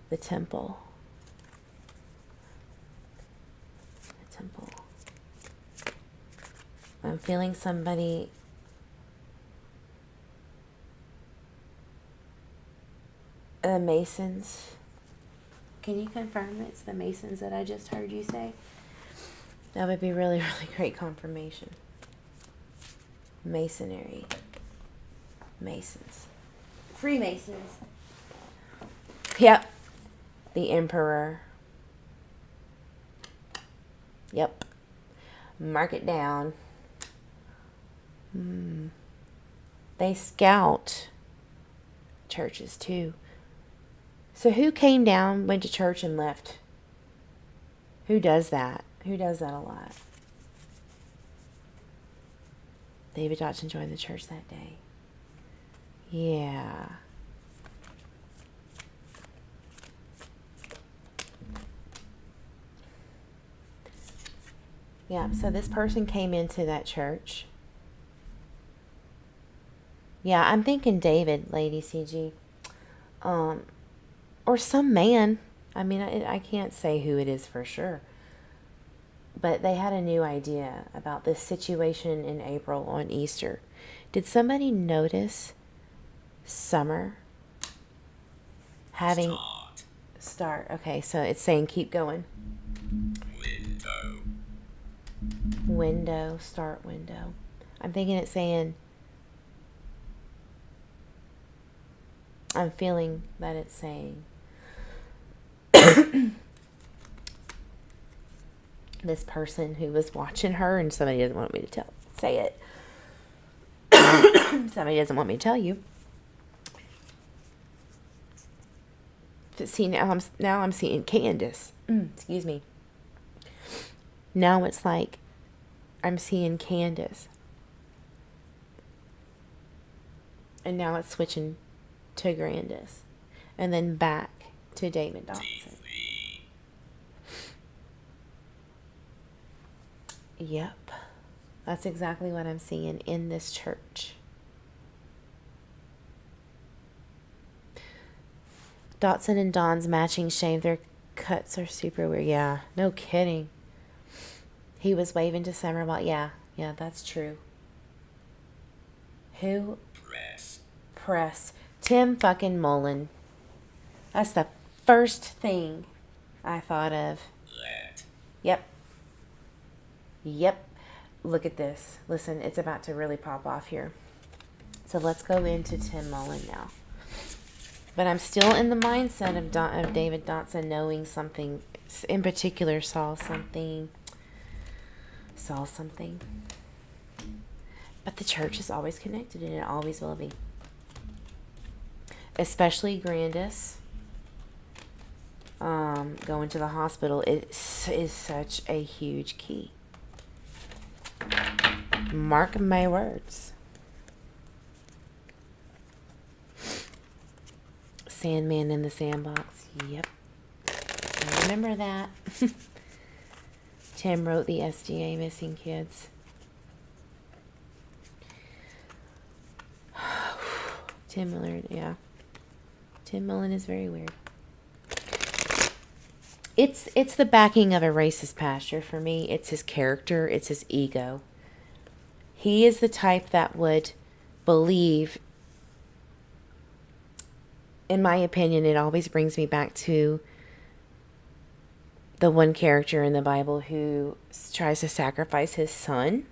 The temple. The temple. I'm feeling somebody. The Masons. Can you confirm it's the Masons that I just heard you say? That would be really, really great confirmation. Masonry. Masons. Freemasons. Yep. The Emperor. Yep. Mark it down. They scout churches too. So who came down, went to church and left? Who does that? Who does that a lot? David Dotson joined the church that day. Yeah. Yeah, so this person came into that church. Yeah, I'm thinking David, Lady CG. Or some man. I mean, I can't say who it is for sure. But they had a new idea about this situation in April on Easter. Did somebody notice Summer having... Start. Okay, so it's saying keep going. Window. Start window. I'm thinking it's saying... I'm feeling that it's saying... this person who was watching her, and somebody doesn't want me to say it. Somebody doesn't want me to tell you. See, now I'm seeing Candace. Excuse me. Now it's like I'm seeing Candace. And now it's switching to Grandis. And then back to David Dotson. Yep. That's exactly what I'm seeing in this church. Dotson and Dawn's matching shave. Their cuts are super weird. Yeah, no kidding. He was waving to Summer while... Yeah, that's true. Who? Press. Tim fucking Mullen. That's the first thing I thought of. Yep. Look at this. Listen, it's about to really pop off here. So let's go into Tim Mullen now. But I'm still in the mindset of David Dotson knowing something. In particular, saw something. But the church is always connected, and it always will be. Especially Grandis. Going to the hospital is such a huge key. Mark my words. Sandman in the sandbox. Yep. Remember that? Tim wrote the SDA missing kids. Tim Miller, yeah. Tim Mullen is very weird. It's the backing of a racist pastor for me. It's his character. It's his ego. He is the type that would believe, in my opinion, it always brings me back to the one character in the Bible who tries to sacrifice his son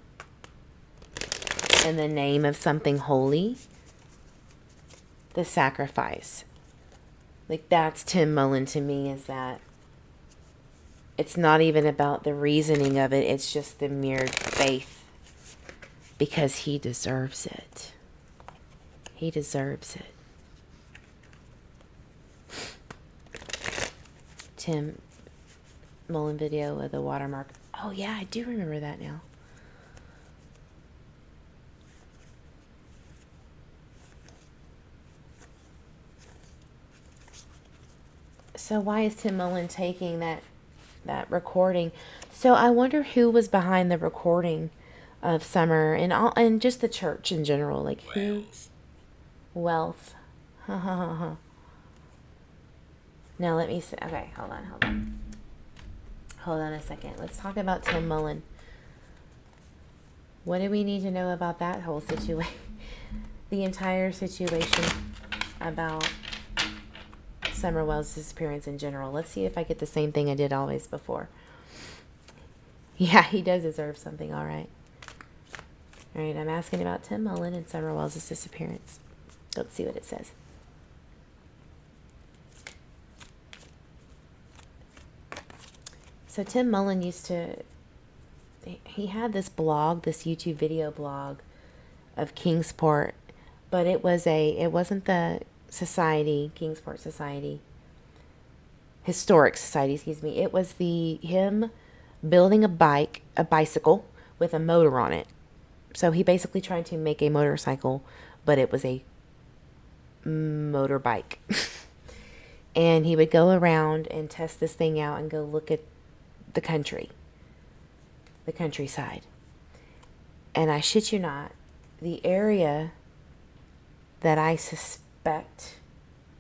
in the name of something holy. The sacrifice. Like, that's Tim Mullen to me, is that it's not even about the reasoning of it. It's just the mere faith. Because he deserves it. He deserves it. Tim Mullen video of the watermark. Oh yeah, I do remember that now. So why is Tim Mullen taking that recording? So I wonder who was behind the recording of Summer and just the church in general. Like who? Wealth. Now let me see. Okay, hold on. Hold on a second. Let's talk about Tim Mullen. What do we need to know about that whole situation? The entire situation about Summer Wells' disappearance in general. Let's see if I get the same thing I did always before. Yeah, he does deserve something, all right. All right, I'm asking about Tim Mullen and Summer Wells' disappearance. Let's see what it says. So Tim Mullen he had this blog, this YouTube video blog of Kingsport, but it wasn't the society, Kingsport Society, Historic Society, excuse me. It was him building a bicycle with a motor on it. So he basically tried to make a motorcycle, but it was a motorbike. And he would go around and test this thing out and go look at the countryside. And I shit you not, the area that I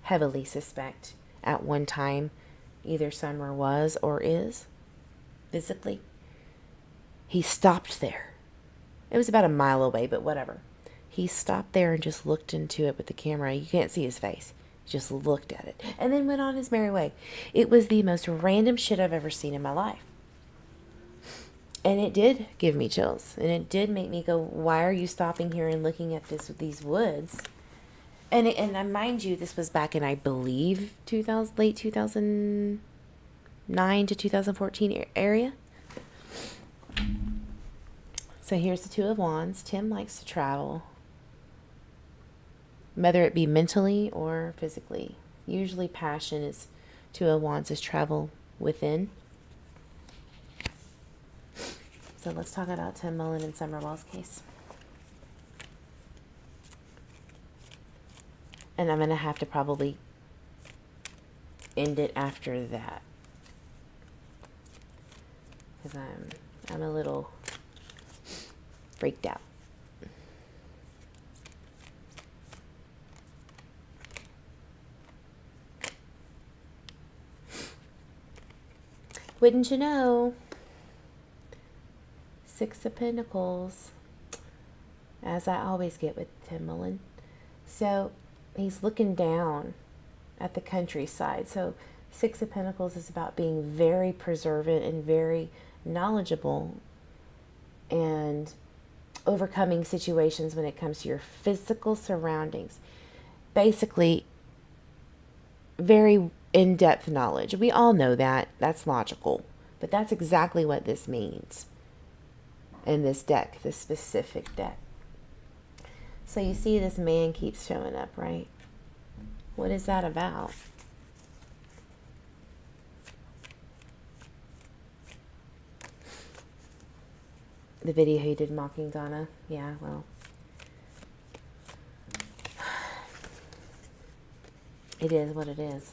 heavily suspect at one time either Summer was or is physically, he stopped there. It was about a mile away, but whatever. He stopped there and just looked into it with the camera. You can't see his face. He just looked at it and then went on his merry way. It was the most random shit I've ever seen in my life. And it did give me chills. And it did make me go, why are you stopping here and looking at these woods? And mind you, this was back in, I believe, late 2009 to 2014 area. So here's the Two of Wands. Tim likes to travel, whether it be mentally or physically. Usually passion is Two of Wands is travel within. So let's talk about Tim Mullen and Summer Wells' case. And I'm going to have to probably end it after that. Because I'm a little freaked out. Wouldn't you know? Six of Pentacles, as I always get with Tim Mullen. So he's looking down at the countryside. So Six of Pentacles is about being very preservant and very knowledgeable and overcoming situations when it comes to your physical surroundings. Basically, very in-depth knowledge. We all know that. That's logical. But that's exactly what this means in this deck, this specific deck. So you see this man keeps showing up, right? What is that about? The video he did mocking Donna. Yeah, well. It is what it is.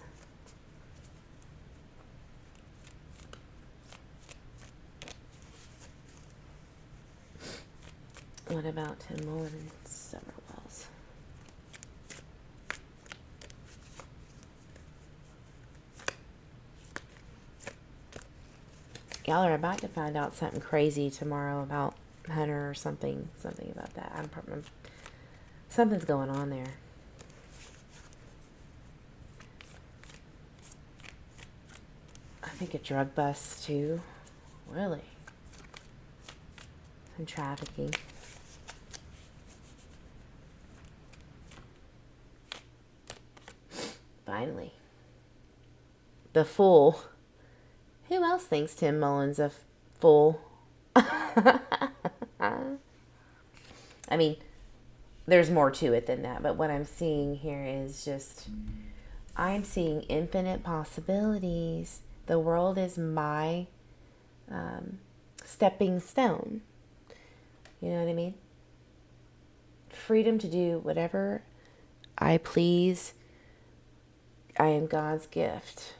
What about Tim Mullen and Summer Wells? Y'all are about to find out something crazy tomorrow about Hunter or something about that. Something's going on there. I think a drug bust too. Really? Some trafficking. Finally. The fool. Who else thinks Tim Mullen's a fool? I mean, there's more to it than that, but what I'm seeing here is just, I'm seeing infinite possibilities. The world is my stepping stone. You know what I mean? Freedom to do whatever I please. I am God's gift.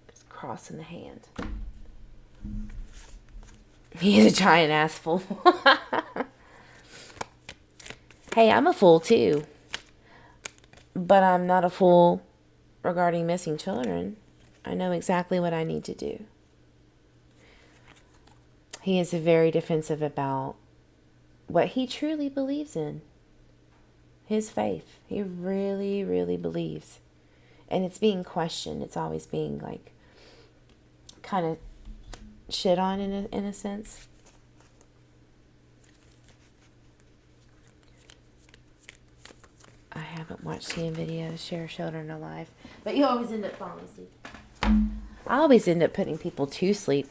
Just crossing the hand. He is a giant ass fool. Hey, I'm a fool too. But I'm not a fool regarding missing children. I know exactly what I need to do. He is very defensive about what he truly believes in. His faith. He really, really believes. And it's being questioned. It's always being like kind of shit on in a sense. I haven't watched the videos, Share Children Alive. But you always end up falling asleep. I always end up putting people to sleep.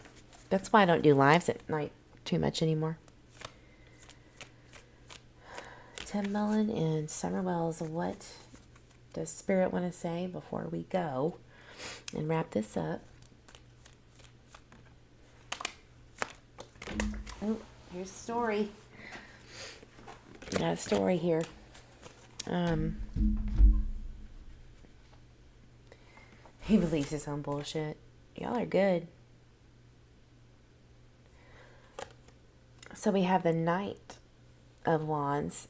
That's why I don't do lives at night too much anymore. Tim Mullen and Summer Wells, what does Spirit want to say before we go and wrap this up? Oh, here's a story. We got a story here. He believes his own bullshit. Y'all are good. So we have the Knight of Wands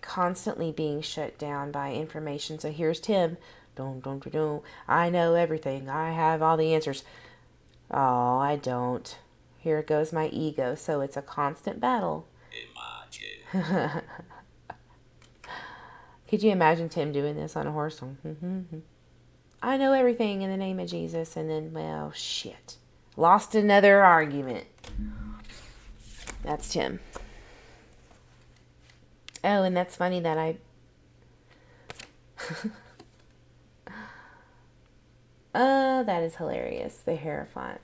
constantly being shut down by information. So here's Tim. Don't. I know everything. I have all the answers. Oh, I don't. Here goes my ego. So it's a constant battle. Could you imagine Tim doing this on a horse? I know everything in the name of Jesus. And then, well, shit. Lost another argument. That's Tim. Oh, and that's funny that I... Oh, that is hilarious. The Hierophant.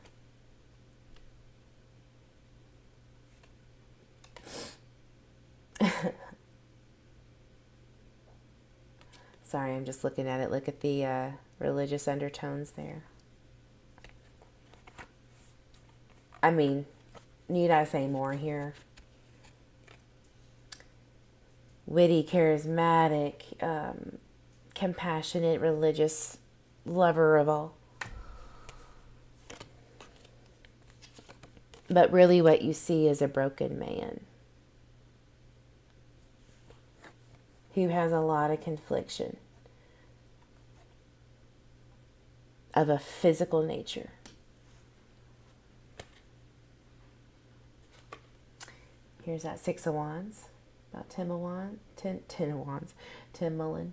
Sorry, I'm just looking at it. Look at the religious undertones there. I mean, need I say more here? Witty, charismatic, compassionate, religious, lover of all. But really what you see is a broken man who has a lot of confliction of a physical nature. Here's that Six of Wands. About Ten of Wands. Tim Mullen.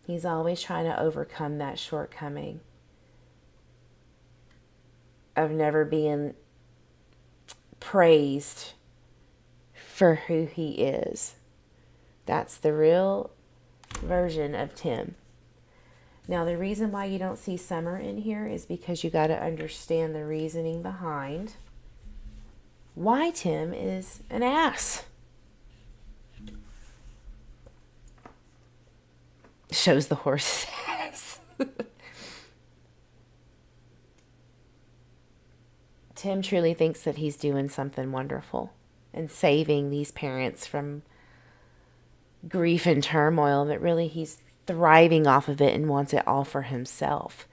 He's always trying to overcome that shortcoming of never being praised for who he is. That's the real version of Tim. Now, the reason why you don't see Summer in here is because you got to understand the reasoning behind why Tim is an ass. Shows the horse's ass. Tim truly thinks that he's doing something wonderful and saving these parents from grief and turmoil, but really he's thriving off of it and wants it all for himself.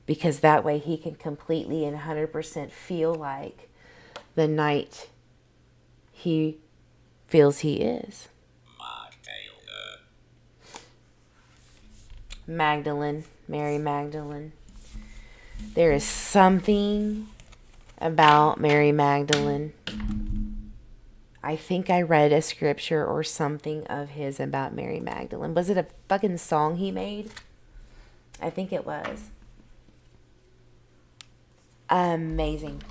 Because that way he can completely and 100% feel like the knight he feels he is. Magdalene, Mary Magdalene. There is something about Mary Magdalene. I think I read a scripture or something of his about Mary Magdalene. Was it a fucking song he made? I think it was. Amazing.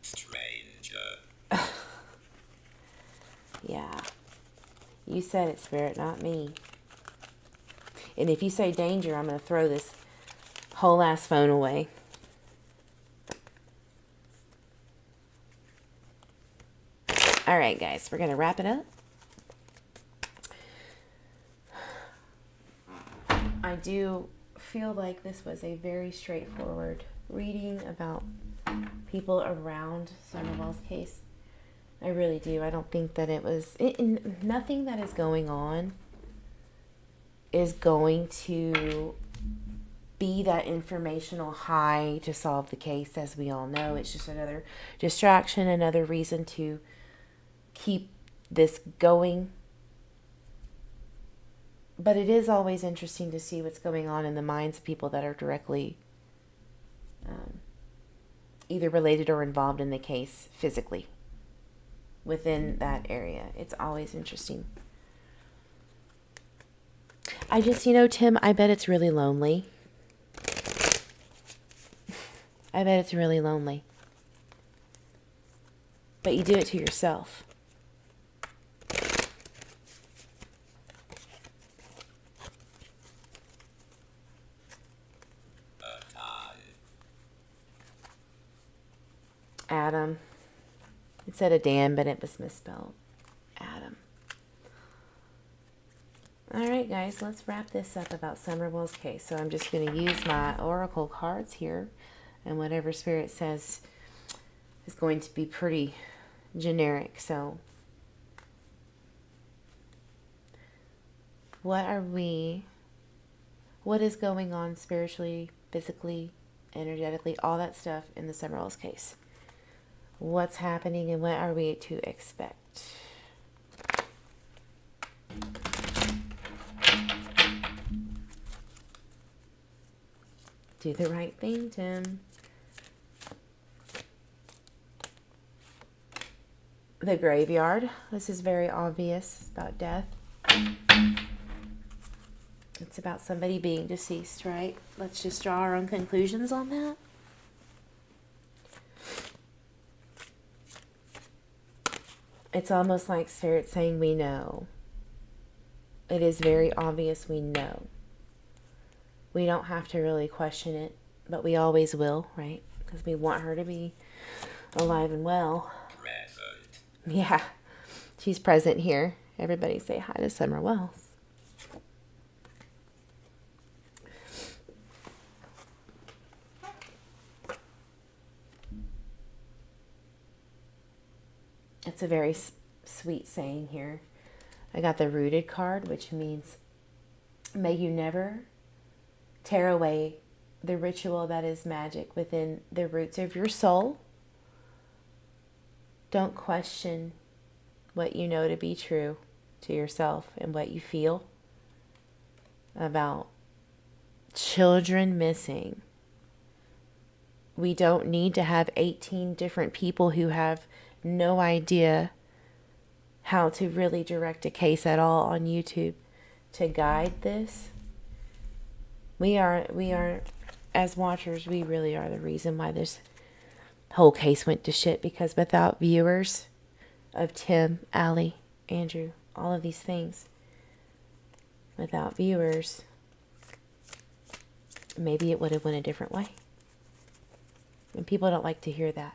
Stranger. Yeah. You said it, Spirit, not me. And if you say danger, I'm going to throw this whole ass phone away. All right, guys, we're going to wrap it up. I do feel like this was a very straightforward reading about people around Summerwell's case. I really do. I don't think that it was... nothing that is going on is going to be that informational high to solve the case, as we all know. It's just another distraction, another reason to keep this going. But it is always interesting to see what's going on in the minds of people that are directly either related or involved in the case physically within that area. It's always interesting. I just, Tim, I bet it's really lonely. I bet it's really lonely. But you do it to yourself. Adam. It said Adam, but it was misspelled. Adam. Alright, guys, let's wrap this up about Summerwell's case. So I'm just going to use my oracle cards here, and whatever Spirit says is going to be pretty generic. So what is going on spiritually, physically, energetically, all that stuff in the Summerwell's case? What's happening and what are we to expect? Do the right thing, Tim. The graveyard. This is very obvious about death. It's about somebody being deceased, right? Let's just draw our own conclusions on that. It's almost like Spirit saying we know. It is very obvious we know. We don't have to really question it, but we always will, right? Because we want her to be alive and well. Present. Yeah, she's present here. Everybody say hi to Summer Wells. It's a very sweet saying here. I got the Rooted card, which means may you never tear away the ritual that is magic within the roots of your soul. Don't question what you know to be true to yourself and what you feel about children missing. We don't need to have 18 different people who have no idea how to really direct a case at all on YouTube to guide this. We are, as watchers, we really are the reason why this whole case went to shit, because without viewers of Tim, Allie, Andrew, all of these things, without viewers, maybe it would have went a different way. And people don't like to hear that.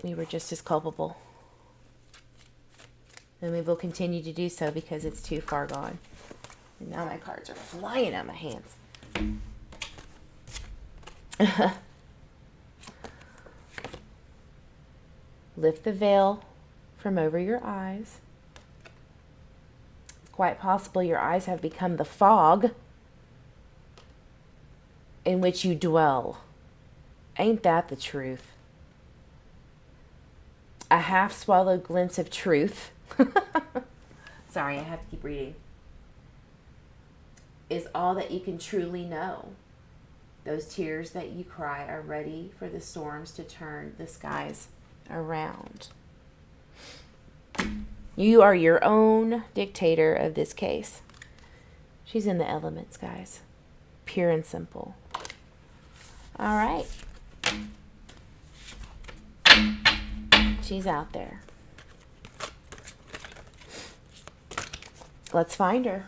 We were just as culpable. And we will continue to do so because it's too far gone. And now my cards are flying out of my hands. Lift the veil from over your eyes. quite possible your eyes have become the fog in which you dwell. Ain't that the truth? A half-swallowed glimpse of truth. Sorry, I have to keep reading. Is all that you can truly know. Those tears that you cry are ready for the storms to turn the skies around. You are your own dictator of this case. She's in the elements, guys. Pure and simple. All right. She's out there. Let's find her.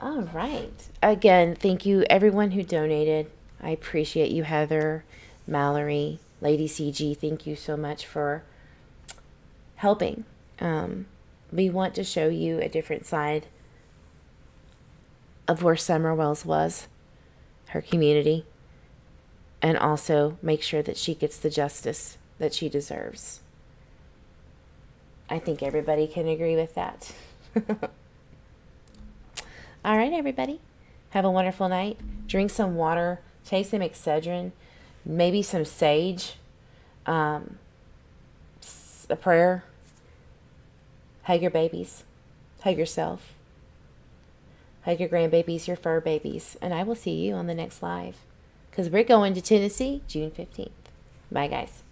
All right. Again, thank you everyone who donated. I appreciate you, Heather, Mallory, Lady CG. Thank you so much for helping. We want to show you a different side of where Summer Wells was, her community, and also make sure that she gets the justice that she deserves. I think everybody can agree with that. All right, everybody. Have a wonderful night. Drink some water. Take some Excedrin. Maybe some sage. A prayer. Hug your babies. Hug yourself. Hug your grandbabies, your fur babies. And I will see you on the next live. Because we're going to Tennessee June 15th. Bye, guys.